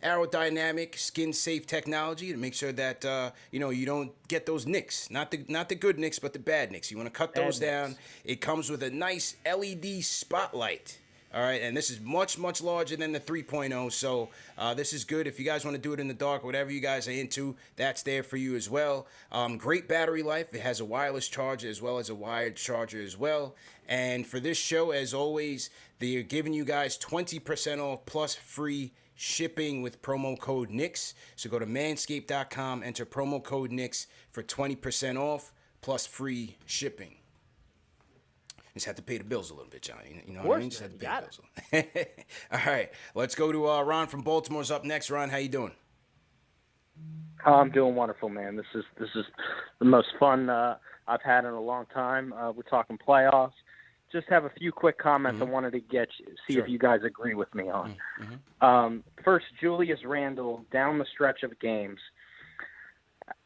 aerodynamic, skin-safe technology to make sure that you don't get those nicks, not the good nicks, but the bad nicks. You want to cut those down. It comes with a nice LED spotlight. All right, and this is much, much larger than the 3.0, so this is good. If you guys want to do it in the dark, whatever you guys are into, that's there for you as well. Great battery life. It has a wireless charger as well as a wired charger as well. And for this show, as always, they're giving you guys 20% off plus free shipping with promo code Knicks. So go to manscaped.com, enter promo code Knicks for 20% off plus free shipping. Just have to pay the bills a little bit, John. You know what I mean? Just have to pay the bills. All right, let's go to Ron from Baltimore's up next. Ron, how you doing? I'm doing wonderful, man. This is the most fun I've had in a long time. We're talking playoffs. Just have a few quick comments I wanted to see if you guys agree with me on. First, Julius Randle down the stretch of games.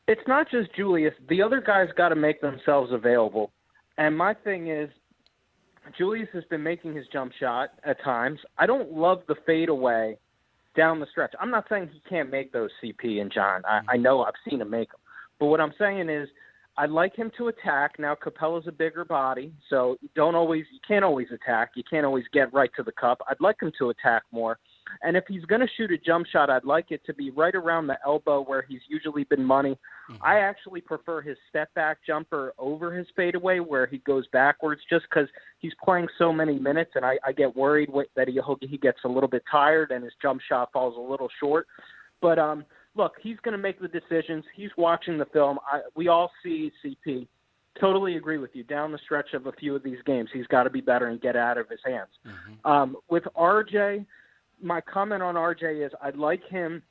It's not just Julius. The other guys got to make themselves available. And my thing is, Julius has been making his jump shot at times. I don't love the fadeaway down the stretch. I'm not saying he can't make those, CP and John. I know I've seen him make them. But what I'm saying is, I'd like him to attack. Now, Capella's a bigger body, so you can't always attack. You can't always get right to the cup. I'd like him to attack more. And if he's going to shoot a jump shot, I'd like it to be right around the elbow where he's usually been money. I actually prefer his step-back jumper over his fadeaway where he goes backwards just because he's playing so many minutes, and I get worried that he gets a little bit tired and his jump shot falls a little short. But look, he's going to make the decisions. He's watching the film. We all see CP. Totally agree with you. Down the stretch of a few of these games, he's got to be better and get out of his hands. With RJ, my comment on RJ is I'd like him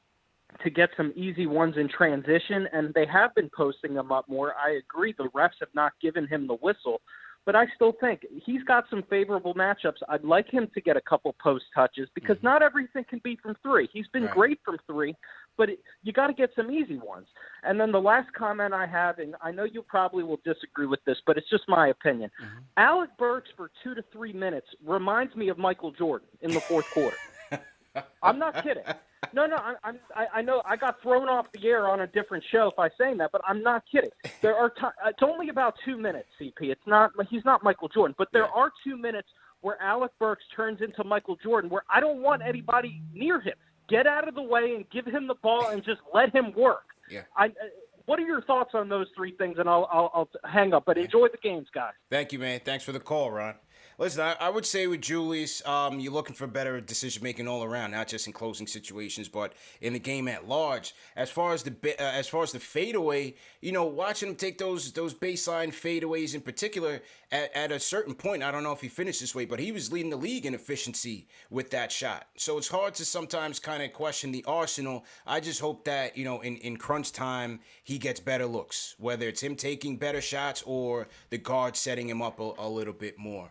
to get some easy ones in transition, and they have been posting them up more. I agree the refs have not given him the whistle, but I still think he's got some favorable matchups. I'd like him to get a couple post touches because not everything can be from three. He's been great from three, but you got to get some easy ones. And then the last comment I have, and I know you probably will disagree with this, but it's just my opinion. Alec Burks for 2 to 3 minutes reminds me of Michael Jordan in the fourth quarter. I'm not kidding. No, I know I got thrown off the air on a different show if I'm saying that, but I'm not kidding. There are it's only about 2 minutes, CP. He's not Michael Jordan, but there are 2 minutes where Alec Burks turns into Michael Jordan, where I don't want anybody near him. Get out of the way and give him the ball and just let him work. Yeah. What are your thoughts on those three things? And I'll hang up. But enjoy the games, guys. Thank you, man. Thanks for the call, Ron. Listen, I would say with Julius, you're looking for better decision-making all around, not just in closing situations, but in the game at large. As far as the fadeaway, watching him take those baseline fadeaways in particular, at a certain point, I don't know if he finished this way, but he was leading the league in efficiency with that shot. So it's hard to sometimes kind of question the arsenal. I just hope that, in crunch time, he gets better looks, whether it's him taking better shots or the guard setting him up a little bit more.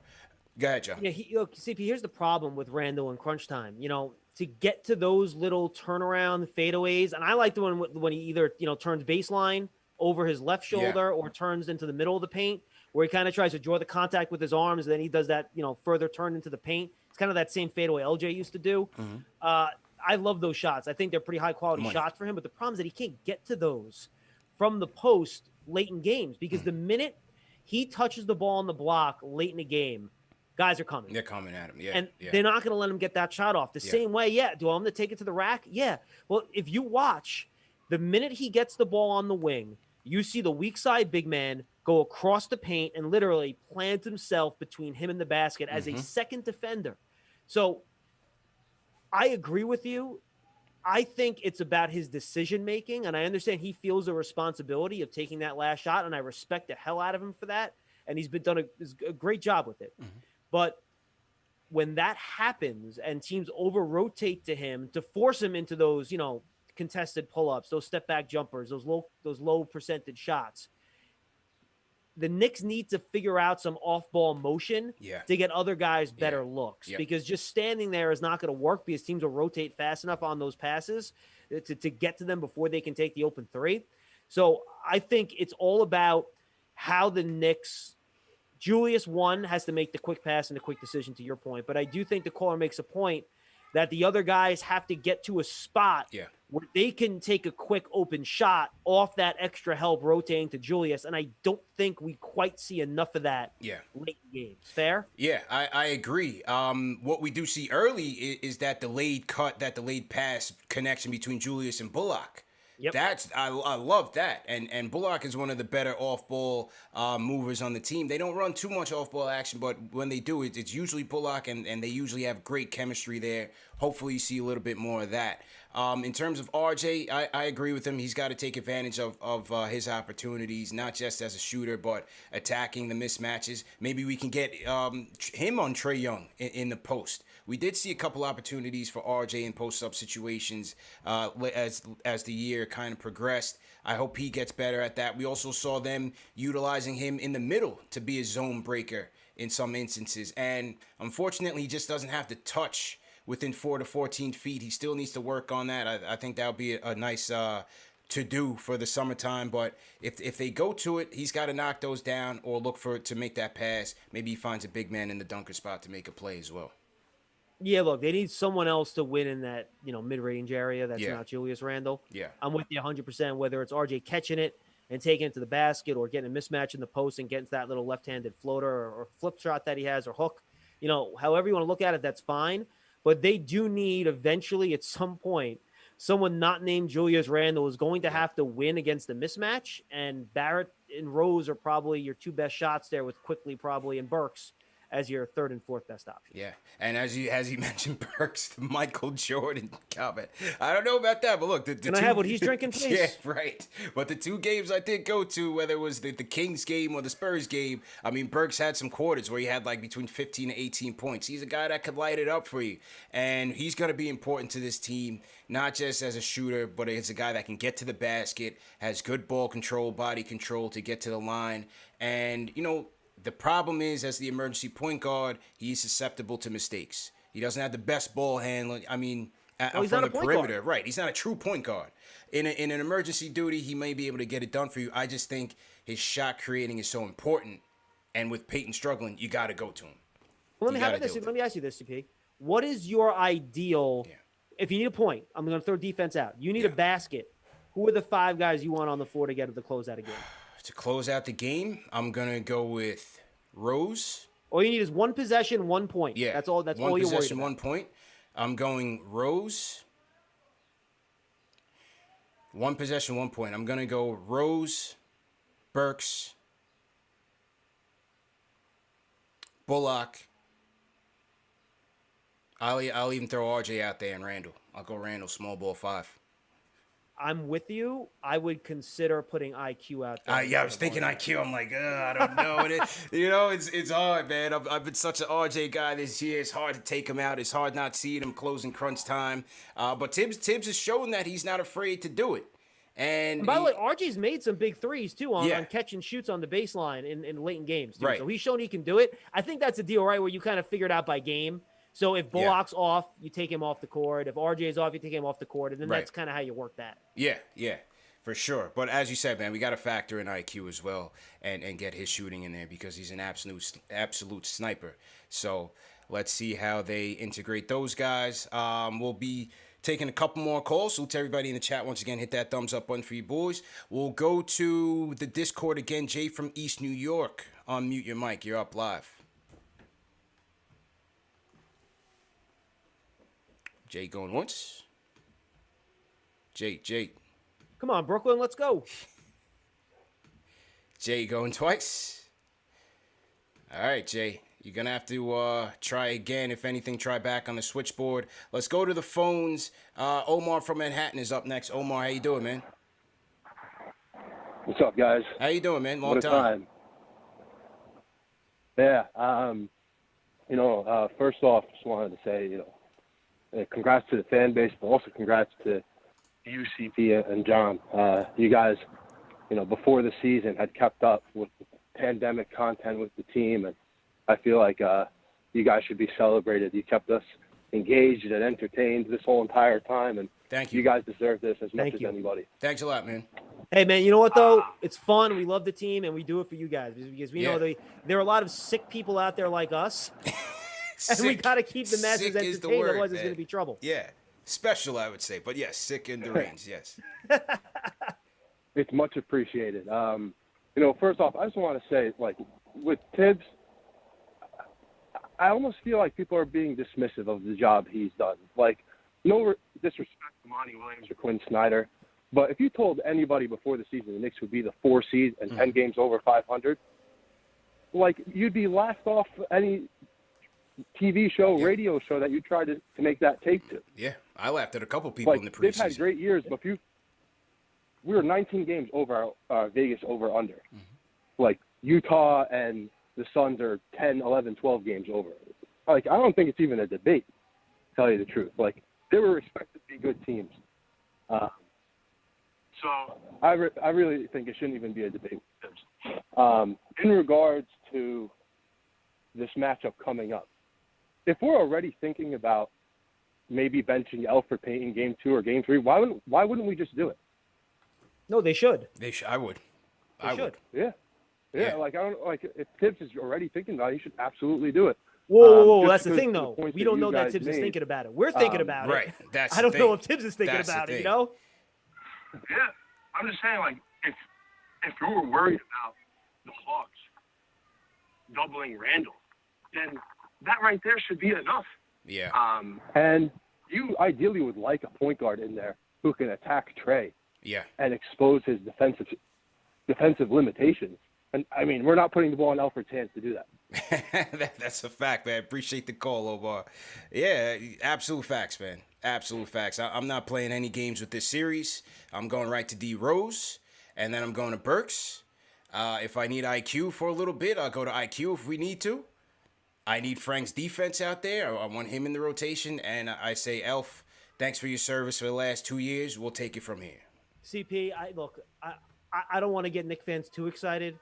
Go ahead, Joe. Yeah, CP, here's the problem with Randle in crunch time. To get to those little turnaround fadeaways, and I like the one when he either, turns baseline over his left shoulder or turns into the middle of the paint, where he kind of tries to draw the contact with his arms, and then he does that, further turn into the paint. It's kind of that same fadeaway LJ used to do. I love those shots. I think they're pretty high-quality shots for him, but the problem is that he can't get to those from the post late in games because the minute he touches the ball on the block late in the game, guys are coming. They're coming at him, And they're not going to let him get that shot off. The same way, do I want him to take it to the rack? Yeah. Well, if you watch, The minute he gets the ball on the wing, you see the weak side big man go across the paint and literally plant himself between him and the basket as a second defender. So I agree with you. I think it's about his decision making, and I understand he feels a responsibility of taking that last shot, and I respect the hell out of him for that. And he's been done a great job with it. But when that happens and teams over rotate to him to force him into those, contested pull-ups, those step back jumpers, those low percentage shots, the Knicks need to figure out some off-ball motion to get other guys better looks, because just standing there is not going to work, because teams will rotate fast enough on those passes to get to them before they can take the open three. So I think it's all about how the Knicks – Julius, one, has to make the quick pass and the quick decision, to your point. But I do think the caller makes a point that the other guys have to get to a spot where they can take a quick open shot off that extra help rotating to Julius. And I don't think we quite see enough of that late in games. Fair? Yeah, I agree. What we do see early is that delayed pass connection between Julius and Bullock. Yep. I love that. And Bullock is one of the better off-ball movers on the team. They don't run too much off-ball action, but when they do, it's usually Bullock, and they usually have great chemistry there. Hopefully you see a little bit more of that. In terms of RJ, I agree with him. He's got to take advantage of his opportunities, not just as a shooter, but attacking the mismatches. Maybe we can get him on Trae Young in the post. We did see a couple opportunities for RJ in post-up situations as the year kind of progressed. I hope he gets better at that. We also saw them utilizing him in the middle to be a zone breaker in some instances. And unfortunately, he just doesn't have to touch within 4 to 14 feet. He still needs to work on that. I think that would be a nice to do for the summertime. But if they go to it, he's got to knock those down or look for it to make that pass. Maybe he finds a big man in the dunker spot to make a play as well. Yeah, look, they need someone else to win in that, mid-range area. That's not Julius Randle. Yeah. I'm with you 100%, whether it's RJ catching it and taking it to the basket, or getting a mismatch in the post and getting to that little left-handed floater or flip shot that he has, or hook. However you want to look at it, that's fine. But they do need eventually, at some point, someone not named Julius Randle is going to have to win against the mismatch. And Barrett and Rose are probably your two best shots there, with Quickly probably and Burks as your third and fourth best option. Yeah, and as you mentioned, Burks, the Michael Jordan comment. I don't know about that, but look, Can I have what he's drinking, please? Yeah, right. But the two games I did go to, whether it was the Kings game or the Spurs game, I mean, Burks had some quarters where he had like between 15 to 18 points. He's a guy that could light it up for you, and he's going to be important to this team, not just as a shooter, but as a guy that can get to the basket, has good ball control, body control to get to the line, and the problem is, as the emergency point guard, he's susceptible to mistakes. He doesn't have the best ball handling. I mean, he's from not the a point perimeter, guard. right? He's not a true point guard. In an emergency duty, he may be able to get it done for you. I just think his shot creating is so important, and with Peyton struggling, you got to go to him. Well, let me ask you this, CP. What is your ideal? Yeah. If you need a point, I'm going to throw defense out. You need a basket. Who are the five guys you want on the floor to get to close out a game? To close out the game, I'm gonna go with Rose. All you need is one possession, 1 point. Yeah, that's all. That's one all you're worried possession, about. 1 point. I'm going Rose. One possession, 1 point. I'm gonna go Rose, Burks, Bullock. I'll even throw RJ out there and Randall. I'll go Randall, small ball 5. I'm with you. I would consider putting IQ out there. I was thinking IQ. I'm like, I don't know. It's hard, man. I've been such an RJ guy this year. It's hard to take him out. It's hard not seeing him closing crunch time. But Tibbs has shown that he's not afraid to do it. And by the way, RJ's made some big threes too on catch and shoots on the baseline in late in games too. Right. So he's shown he can do it. I think that's a deal, right, where you kind of figure it out by game. So if Bullock's off, you take him off the court. If RJ's off, you take him off the court. And then that's kind of how you work that. Yeah, for sure. But as you said, man, we got to factor in IQ as well and get his shooting in there, because he's an absolute sniper. So let's see how they integrate those guys. We'll be taking a couple more calls. So to everybody in the chat, once again, hit that thumbs up button for you boys. We'll go to the Discord again. Jay from East New York. Unmute your mic. You're up live. Jay going once. Jay. Come on, Brooklyn, let's go. Jay going twice. All right, Jay. You're going to have to try again. If anything, try back on the switchboard. Let's go to the phones. Omar from Manhattan is up next. Omar, how you doing, man? What's up, guys? How you doing, man? Long What a time. Yeah. First off, just wanted to say, congrats to the fan base, but also congrats to you, CP, and John. You guys, before the season had kept up with the pandemic content with the team, and I feel like you guys should be celebrated. You kept us engaged and entertained this whole entire time, and thank you. You guys deserve this as much as anybody. Thanks a lot, man. Hey, man, you know what, though? It's fun. We love the team, and we do it for you guys because we know there are a lot of sick people out there like us, and we got to keep the masses entertained. Otherwise, there's going to be trouble. Yeah. Special, I would say. But, yes, sick in the range, yes. It's much appreciated. First off, I just want to say, with Tibbs, I almost feel like people are being dismissive of the job he's done. No disrespect to Monty Williams or Quinn Snyder, but if you told anybody before the season the Knicks would be the 4 seed and 10 games over 500, you'd be laughed off any TV show, radio show that you tried to make that take to. Yeah, I laughed at a couple people in the preseason. They've had great years, but we were 19 games over Vegas over-under. Mm-hmm. Utah and the Suns are 10, 11, 12 games over. I don't think it's even a debate, to tell you the truth. They were expected to be good teams. So I really think it shouldn't even be a debate. In regards to this matchup coming up, if we're already thinking about maybe benching Elfrid Payton game 2 or game 3, why wouldn't we just do it? No, they should. I would. I would. Yeah. I don't if Tibbs is already thinking about it, he should absolutely do it. Whoa! That's the thing, though. We don't know that Tibbs is thinking about it. We're thinking about it. Right. That's I don't know if Tibbs is thinking about it. Yeah, I'm just saying, if you were worried about the Hawks doubling Randall, then that right there should be enough. Yeah. And you ideally would like a point guard in there who can attack Trey. Yeah. And expose his defensive limitations. And, we're not putting the ball in Elfrid's hands to do that. That's a fact, man. Appreciate the call, Omar. Yeah, absolute facts, man. Absolute facts. I'm not playing any games with this series. I'm going right to D. Rose, and then I'm going to Burks. If I need IQ for a little bit, I'll go to IQ if we need to. I need Frank's defense out there. I want him in the rotation, and I say, Elf, thanks for your service for the last 2 years. We'll take it from here. CP, I don't want to get Knicks fans too excited,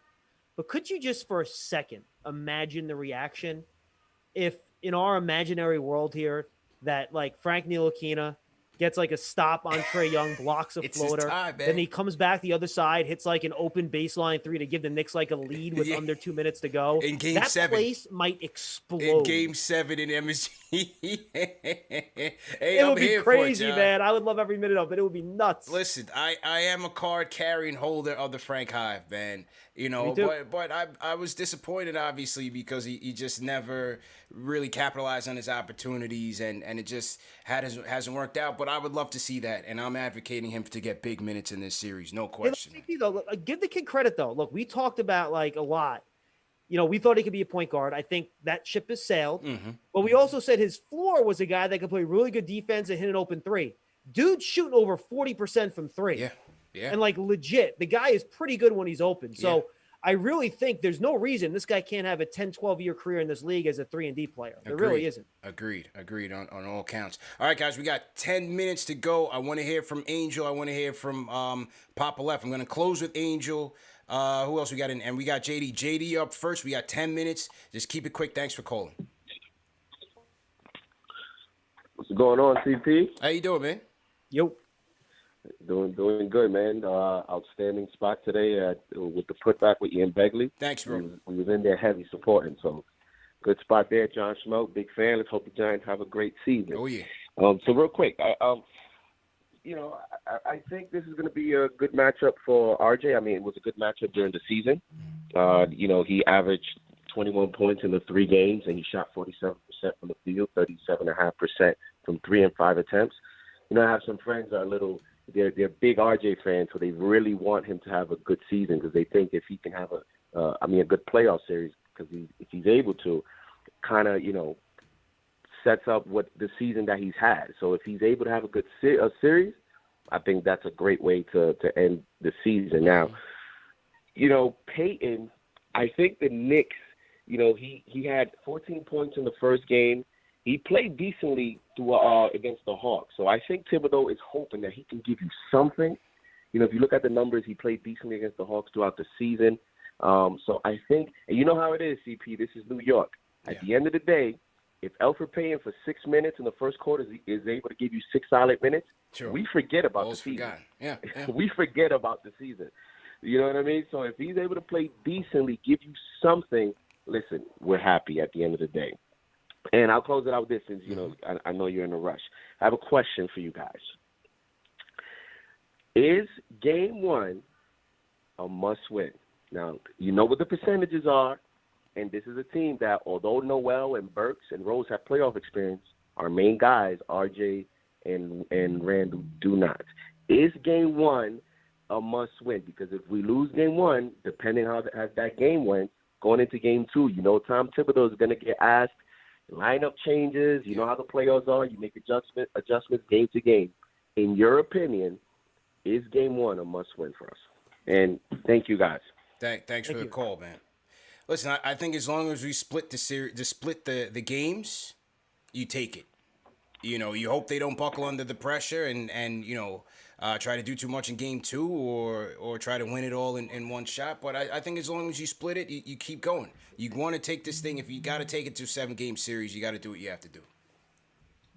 but could you just for a second imagine the reaction if in our imaginary world here that Frank Ntilikina gets a stop on Trae Young, blocks a floater, then he comes back the other side, hits an open baseline 3 to give the Knicks a lead with under 2 minutes to go. In Game that 7. That place might explode. In Game 7 in MSG. It would be crazy, man. I would love every minute of it. It would be nuts. Listen, I am a card carrying holder of the Frank Hive, man. But I was disappointed, obviously, because he just never really capitalized on his opportunities, and it just hasn't worked out. But I would love to see that, and I'm advocating him to get big minutes in this series, no question. Give the kid credit, though. Look, we talked about a lot. We thought he could be a point guard. I think that ship has sailed. Mm-hmm. But we also said his floor was a guy that could play really good defense and hit an open 3. Dude's shooting over 40% from 3. Yeah. Yeah. And legit, the guy is pretty good when he's open. So I really think there's no reason this guy can't have a 10, 12-year career in this league as a 3-and-D player. There really isn't. Agreed on all counts. All right, guys, we got 10 minutes to go. I want to hear from Angel. I want to hear from Papa Left. I'm going to close with Angel. Who else we got in? And we got JD. JD up first. We got 10 minutes. Just keep it quick. Thanks for calling. What's going on, CP? How you doing, man? Yo. Doing good, man. Outstanding spot today with the putback with Ian Begley. Thanks, bro. We was in there heavy supporting, so good spot there, John Schmoke. Big fan. Let's hope the Giants have a great season. Oh, yeah. So real quick, I think this is going to be a good matchup for RJ. It was a good matchup during the season. He averaged 21 points in the 3 games, and he shot 47% from the field, 37.5% from 3 and 5 attempts. I have some friends that are a little they're big RJ fans, so they really want him to have a good season because they think if he can have a good playoff series, because if he's able to, kind of sets up what the season that he's had. So if he's able to have a good series, I think that's a great way to end the season. Now, Peyton, I think the Knicks, he had 14 points in the first game. He played decently against the Hawks. So I think Thibodeau is hoping that he can give you something. If you look at the numbers, he played decently against the Hawks throughout the season. So I think, and you know how it is, CP, this is New York. At the end of the day, if Elfrid Payton for 6 minutes in the first quarter is able to give you 6 solid minutes, we forget about the season. Yeah. We forget about the season. You know what I mean? So if he's able to play decently, give you something, listen, we're happy at the end of the day. And I'll close it out with this since, I know you're in a rush. I have a question for you guys. Is game 1 a must-win? Now, you know what the percentages are, and this is a team that, although Noel and Burks and Rose have playoff experience, our main guys, RJ and Randall, do not. Is game 1 a must-win? Because if we lose game 1, depending how that game went, going into game 2, Tom Thibodeau is going to get asked lineup changes. You know how the playoffs are. You make adjustments game to game. In your opinion, is game 1 a must-win for us? And thank you, guys. Thanks for the call, man. Listen, I think as long as we split the games, you take it. You hope they don't buckle under the pressure and try to do too much in game 2 or try to win it all in one shot. But I think as long as you split it, you keep going. You want to take this thing. If you got to take it to a 7-game series, you got to do what you have to do.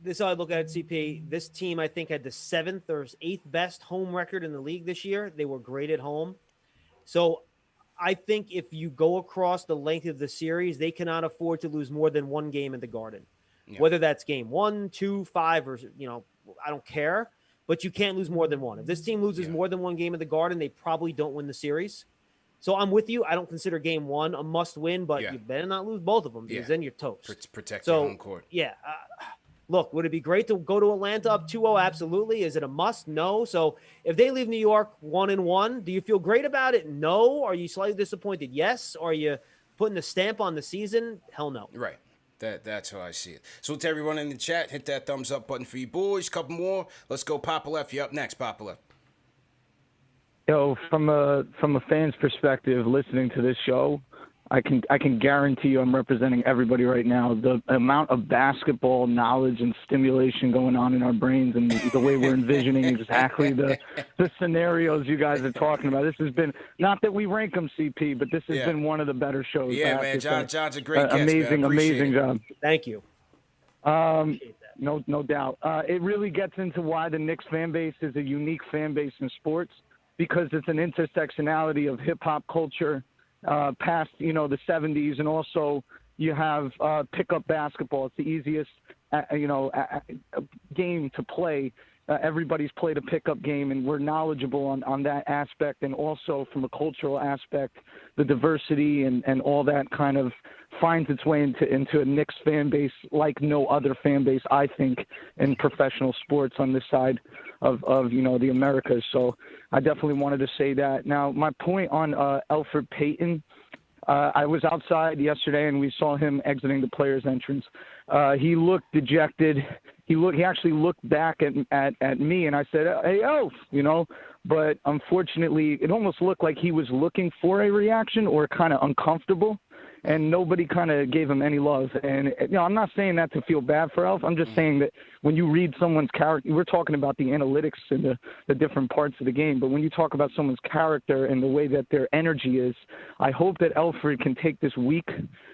This is how I look at it, CP. This team, I think, had the 7th or 8th best home record in the league this year. They were great at home. So I think if you go across the length of the series, they cannot afford to lose more than 1 game in the Garden. Yeah. Whether that's game 1, 2, 5, or, I don't care. But you can't lose more than 1. If this team loses more than 1 game in the Garden, they probably don't win the series. So I'm with you. I don't consider game 1 a must-win, but you better not lose both of them because then you're toast. Protect your home court. Yeah. Look, would it be great to go to Atlanta up 2-0? Absolutely. Is it a must? No. So if they leave New York 1-1, do you feel great about it? No. Are you slightly disappointed? Yes. Are you putting a stamp on the season? Hell no. Right. That's how I see it. So to everyone in the chat, hit that thumbs up button for you boys. Couple more. Let's go. Papa Left. You up next, Papa Left. Yo, from a fan's perspective, listening to this show, I can guarantee you I'm representing everybody right now. The amount of basketball knowledge and stimulation going on in our brains and the way we're envisioning exactly the scenarios you guys are talking about. This has been, not that we rank them, CP, but this has been one of the better shows. Yeah, man. John's a great guest, amazing job. Thank you. No doubt. It really gets into why the Knicks fan base is a unique fan base in sports, because it's an intersectionality of hip-hop culture, past, the 70s, and also you have pickup basketball. It's the easiest, game to play. Everybody's played a pickup game, and we're knowledgeable on that aspect, and also from a cultural aspect, the diversity and all that kind of finds its way into a Knicks fan base like no other fan base, I think, in professional sports on this side of the Americas. So I definitely wanted to say that. Now, my point on Elfrid Payton, I was outside yesterday and we saw him exiting the players' entrance. He looked dejected. He actually looked back at me, and I said, "Hey, Elf," But unfortunately, it almost looked like he was looking for a reaction or kind of uncomfortable, and nobody kind of gave him any love. And I'm not saying that to feel bad for Elf. I'm just saying that when you read someone's character, we're talking about the analytics and the different parts of the game. But when you talk about someone's character and the way that their energy is, I hope that Elfrid can take this week,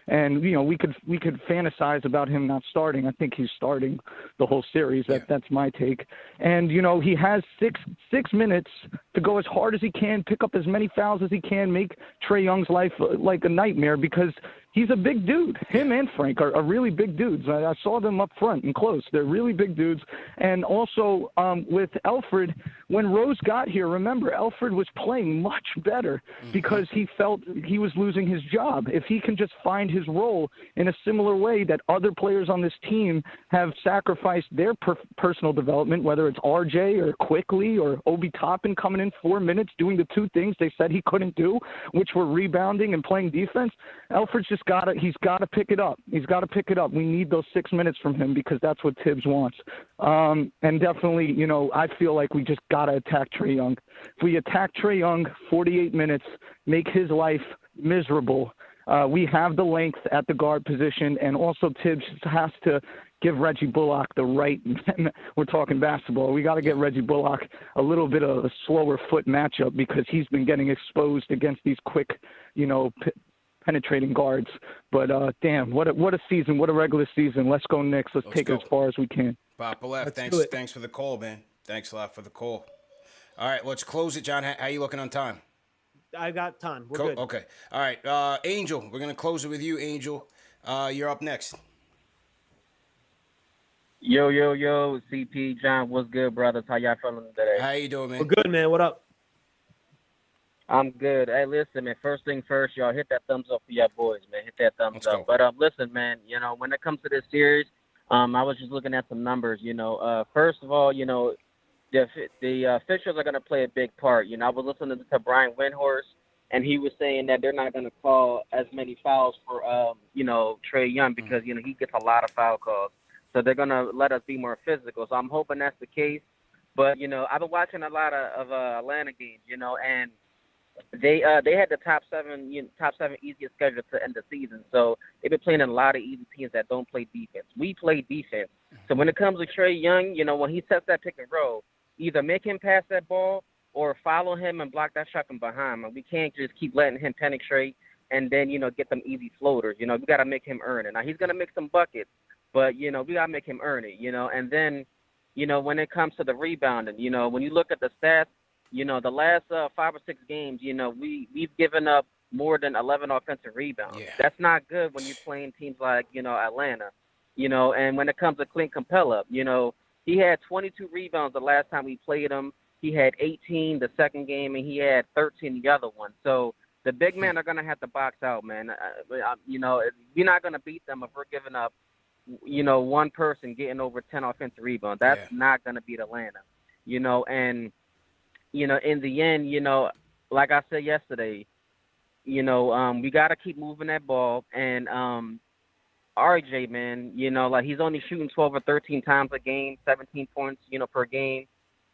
and we could fantasize about him not starting. I think he's starting the whole series. That's my take. And he has six minutes to go as hard as he can, pick up as many fouls as he can, make Trae Young's life like a nightmare, because he's a big dude. Him and Frank are really big dudes. I saw them up front and close. They're really big dudes. And also with Elfrid, when Rose got here, remember, Elfrid was playing much better because he felt he was losing his job. If he can just find his role in a similar way that other players on this team have sacrificed their personal development, whether it's RJ or Quickly or Obi Toppin coming in 4 minutes doing the two things they said he couldn't do, which were rebounding and playing defense, Elfrid's just he's got to pick it up. He's got to pick it up. We need those 6 minutes from him because that's what Tibbs wants. And definitely, you know, I feel like we just got to attack Trae Young. If we attack Trae Young 48 minutes, make his life miserable, we have the length at the guard position, and also Tibbs has to give Reggie Bullock the right – we're talking basketball. We got to get Reggie Bullock a little bit of a slower foot matchup because he's been getting exposed against these quick, you know, penetrating guards. But, damn, what a season, what a regular season. Let's go Knicks. Let's take it as far as we can. Papa Left, thanks for the call, man. Thanks a lot for the call. All right, let's close it, John. How you looking on time? I got time. We're good. Okay. All right, Angel, we're going to close it with you, Angel. You're up next. Yo, CP, John, what's good, brothers? How y'all feeling today? How you doing, man? We're good, man. What up? I'm good. Hey, listen, man, first thing first, y'all hit that thumbs up for y'all boys, man. Hit that thumbs up. Go. But listen, man, you know, when it comes to this series, I was just looking at some numbers, you know. First of all, you know, the officials are going to play a big part. You know, I was listening to Brian Windhorst, and he was saying that they're not going to call as many fouls for, you know, Trae Young because, you know, he gets a lot of foul calls. So they're going to let us be more physical. So I'm hoping that's the case. But, you know, I've been watching a lot of Atlanta games, you know, and they had the top seven easiest schedule to end the season. So they've been playing a lot of easy teams that don't play defense. We play defense. So when it comes to Trae Young, you know, when he sets that pick and roll, either make him pass that ball or follow him and block that shot from behind him. We can't just keep letting him penetrate and then, you know, get them easy floaters. You know, we got to make him earn it. Now, he's going to make some buckets, but, you know, we got to make him earn it, you know. And then, you know, when it comes to the rebounding, you know, when you look at the stats, you know, the last 5 or 6 games, you know, we've given up more than 11 offensive rebounds. Yeah. That's not good when you're playing teams like, you know, Atlanta, you know. And when it comes to Clint Capella, you know, he had 22 rebounds the last time we played him. He had 18 the second game, and he had 13 the other one. So the big men are going to have to box out, man. You know, we're not going to beat them if we're giving up, you know, one person getting over 10 offensive rebounds. That's not going to beat Atlanta, you know. And, you know, in the end, you know, like I said yesterday, you know, we got to keep moving that ball. And RJ, man, you know, like he's only shooting 12 or 13 times a game, 17 points, you know, per game.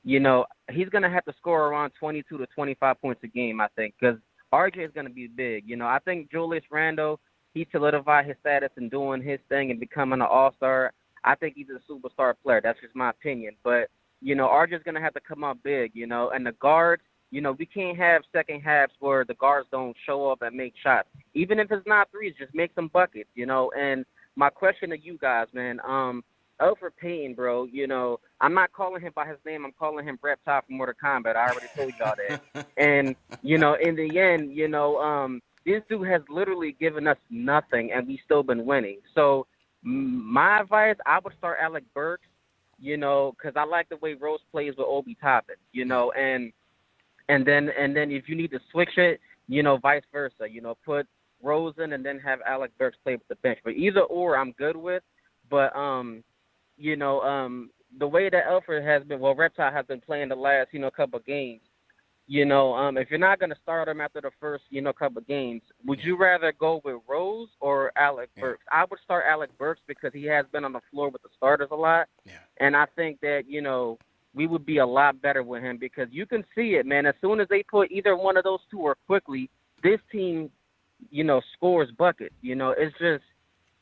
You know, he's going to have to score around 22 to 25 points a game, I think, because RJ is going to be big. You know, I think Julius Randle, he solidified his status in doing his thing and becoming an all-star. I think he's a superstar player. That's just my opinion. But, you know, RJ is going to have to come up big, you know. And the guards, you know, we can't have second halves where the guards don't show up and make shots. Even if it's not threes, just make some buckets, you know. And my question to you guys, man, Elfrid Payton, bro, you know, I'm not calling him by his name. I'm calling him Reptile from Mortal Kombat. I already told y'all that. And, you know, in the end, you know, this dude has literally given us nothing, and we still been winning. So my advice, I would start Alec Burks, you know, because I like the way Rose plays with Obi Toppin, you know, and then if you need to switch it, you know, vice versa, you know, put Rose in and then have Alec Burks play with the bench. But either or I'm good with. But, you know, the way that Elfrid has been, well, Reptile has been playing the last, you know, couple of games, you know, if you're not going to start him after the first, you know, couple of games, would you rather go with Rose or Alec Burks? I would start Alec Burks because he has been on the floor with the starters a lot. Yeah. And I think that, you know, we would be a lot better with him because you can see it, man. As soon as they put either one of those two or Quickly, this team, you know, scores buckets. You know, it's just,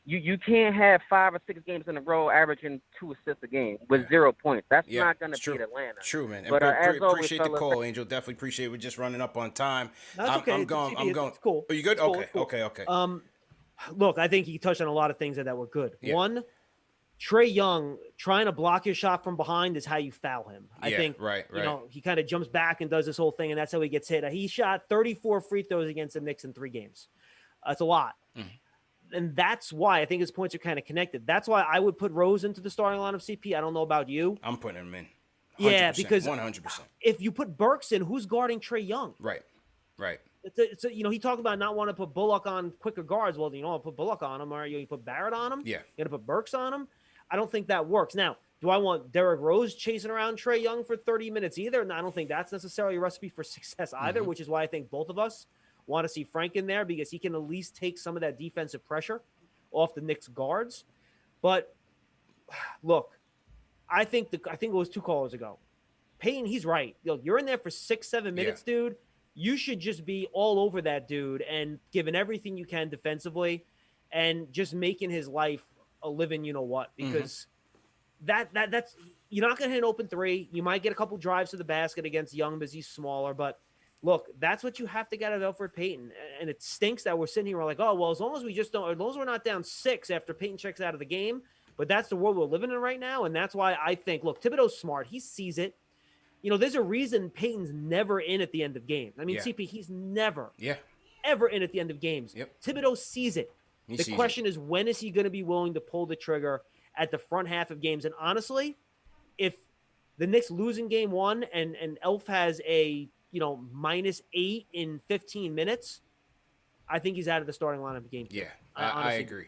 You can't have 5 or 6 games in a row averaging 2 assists a game with 0 points. That's not going to beat Atlanta. True, man. But appreciate the call, Angel. Definitely appreciate it. We're just running up on time. That's okay. I'm going. It's cool. Are you good? Cool. Okay. Look, I think he touched on a lot of things that were good. Yeah. One, Trae Young trying to block his shot from behind is how you foul him. I think, you know, he kind of jumps back and does this whole thing, and that's how he gets hit. He shot 34 free throws against the Knicks in 3 games. That's a lot. And that's why I think his points are kind of connected. That's why I would put Rose into the starting line of CP. I don't know about you. I'm putting him in. 100%, Yeah, because 100%. if you put Burks in, who's guarding Trae Young? Right. He talked about not wanting to put Bullock on quicker guards. Well, I'll put Bullock on him, or you put Barrett on him. Yeah. You got to put Burks on him. I don't think that works. Now, do I want Derrick Rose chasing around Trae Young for 30 minutes either? And I don't think that's necessarily a recipe for success either, which is why I think both of us want to see Frank in there, because he can at least take some of that defensive pressure off the Knicks guards. But look, I think it was 2 callers ago. Peyton, he's right. You're in there for 6-7 minutes, dude. You should just be all over that dude and giving everything you can defensively and just making his life a living, because that's you're not going to hit an open 3. You might get a couple drives to the basket against Young because he's smaller, but look, that's what you have to get out of Elfrid Payton. And it stinks that we're sitting here, we're like, oh, well, as long as we're not down 6 after Payton checks out of the game, but that's the world we're living in right now. And that's why I think, look, Thibodeau's smart. He sees it. There's a reason Peyton's never in at the end of games. I mean, CP, he's never, ever in at the end of games. Thibodeau sees it. The question is, when is he going to be willing to pull the trigger at the front half of games? And honestly, if the Knicks lose in game 1 and Elf has a, -8 in 15 minutes, I think he's out of the starting lineup of game 2. Yeah, I agree.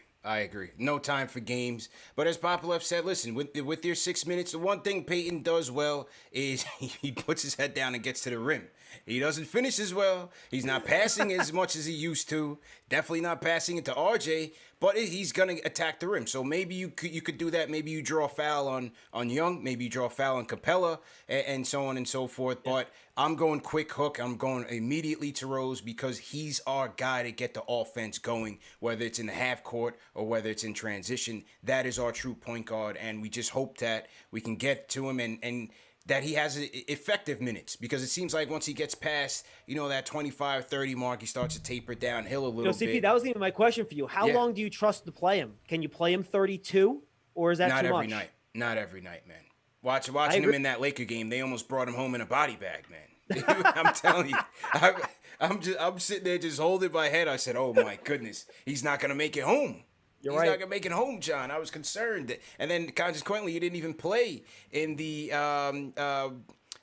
No time for games. But as Popolef said, listen, with your 6 minutes, the one thing Peyton does well is he puts his head down and gets to the rim. He doesn't finish as well. He's not passing as much as he used to. Definitely not passing it to RJ, but he's going to attack the rim. So maybe you could do that. Maybe you draw a foul on Young. Maybe you draw a foul on Capella and so on and so forth. But I'm going quick hook. I'm going immediately to Rose because he's our guy to get the offense going, whether it's in the half court or whether it's in transition. That is our true point guard, and we just hope that we can get to him and that he has effective minutes, because it seems like once he gets past, that 25-30 mark, he starts to taper downhill a little CP, bit. that was even my question for you. How long do you trust to play him? Can you play him 32, or is that too much? Not every night. Not every night, man. Watching him in that Laker game, they almost brought him home in a body bag, man. I'm telling you. I'm sitting there just holding my head. I said, oh, my goodness, he's not going to make it home. He's not going to make it home, John. I was concerned. And then, consequently, you didn't even play in the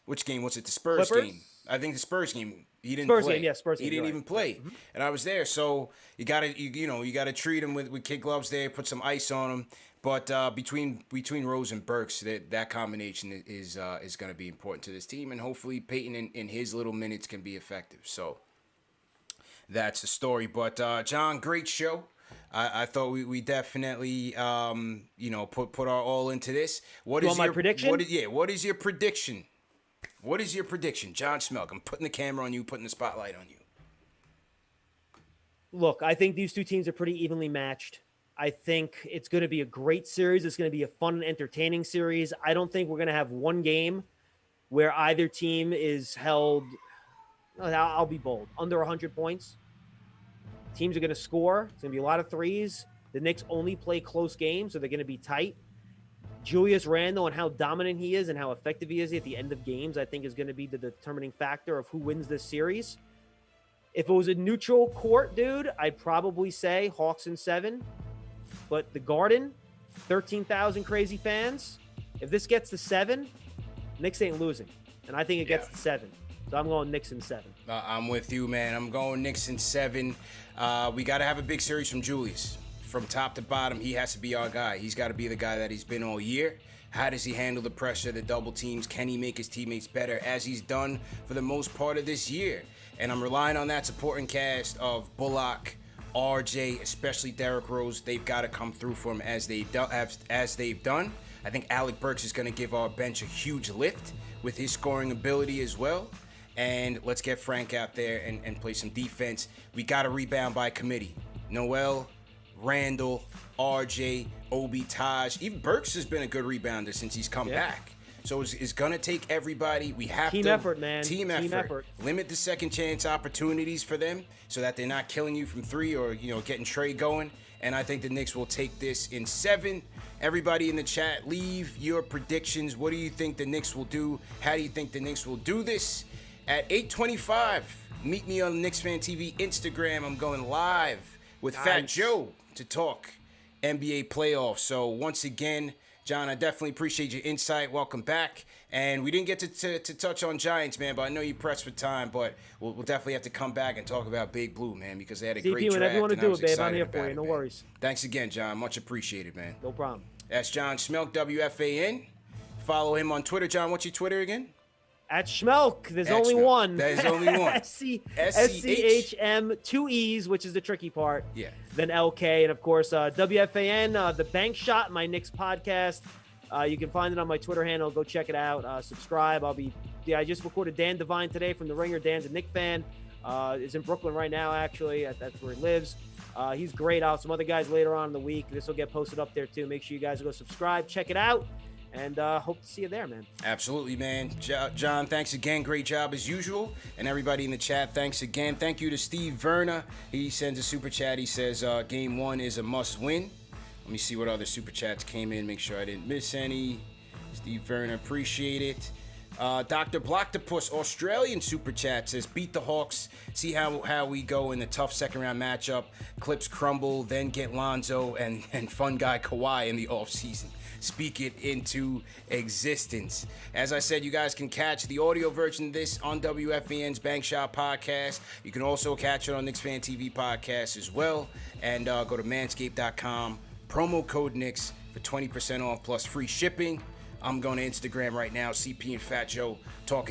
which game was it? The Spurs game. I think the Spurs game. He didn't play. Spurs game. He didn't even play. And I was there. So you got to treat him with kid gloves there, put some ice on him. But between Rose and Burks, that combination is going to be important to this team. And hopefully Peyton in his little minutes can be effective. So that's the story. But, John, great show. I thought we definitely put our all into this. What is my prediction? What is your prediction? What is your prediction, John Schmelk? I'm putting the camera on you, putting the spotlight on you. Look, I think these two teams are pretty evenly matched. I think it's going to be a great series. It's going to be a fun and entertaining series. I don't think we're going to have one game where either team is held, I'll be bold, under 100 points. Teams are going to score. It's going to be a lot of threes. The Knicks only play close games, so they're going to be tight. Julius Randle and how dominant he is and how effective he is at the end of games, I think, is going to be the determining factor of who wins this series. If it was a neutral court, dude, I'd probably say Hawks in 7. But the Garden, 13,000 crazy fans. If this gets to 7, Knicks ain't losing. And I think it gets to 7. So I'm going Knicks in 7. I'm with you, man. I'm going Knicks in 7. We got to have a big series from Julius. From top to bottom, he has to be our guy. He's got to be the guy that he's been all year. How does he handle the pressure, the double teams? Can he make his teammates better, as he's done for the most part of this year? And I'm relying on that supporting cast of Bullock, RJ, especially Derrick Rose. They've got to come through for him as they've done. I think Alec Burks is going to give our bench a huge lift with his scoring ability as well. And let's get Frank out there and play some defense. We got to rebound by committee. Noel, Randall, RJ, Obi, Taj. Even Burks has been a good rebounder since he's come back. So it's going to take everybody. We have Team effort, man. Team effort. Limit the second chance opportunities for them so that they're not killing you from 3 or, getting Trae going. And I think the Knicks will take this in 7. Everybody in the chat, leave your predictions. What do you think the Knicks will do? How do you think the Knicks will do this? At 8:25, meet me on KnicksFanTV Instagram. I'm going live with Fat Joe to talk NBA playoffs. So once again, John, I definitely appreciate your insight. Welcome back. And we didn't get to touch on Giants, man, but I know you pressed for time, but we'll definitely have to come back and talk about Big Blue, man, because they had a great draft. whenever you want to and I do was it, babe, I'm excited here about for you. it, No man. worries. Thanks again, John. Much appreciated, man. No problem. That's John Schmelk, WFAN. Follow him on Twitter. John, what's your Twitter again? At Schmelk, there's At only Schmelk. one. There's only one. SCHM, 2 E's, which is the tricky part. Yeah. Then LK, and of course, WFAN, The Bank Shot, my Knicks podcast. You can find it on my Twitter handle. Go check it out. Subscribe. I just recorded Dan Devine today from The Ringer. Dan's a Knicks fan. Is in Brooklyn right now, actually. That's where he lives. He's great. Out some other guys later on in the week. This will get posted up there too. Make sure you guys go subscribe, check it out, and hope to see you there, man. Absolutely, man. John, thanks again. Great job as usual. And everybody in the chat, thanks again. Thank you to Steve Verna. He sends a super chat. He says, Game 1 is a must-win. Let me see what other super chats came in. Make sure I didn't miss any. Steve Verna, appreciate it. Dr. Blocktopus, Australian super chat, says, beat the Hawks. See how we go in the tough second-round matchup. Clips crumble, then get Lonzo and fun guy Kawhi in the offseason. Speak it into existence. As I said, you guys can catch the audio version of this on WFAN's Bank Shot podcast. You can also catch it on KnicksFanTV podcast as well. And go to manscaped.com. Promo code Knicks for 20% off plus free shipping. I'm going to Instagram right now, CP and Fat Joe talking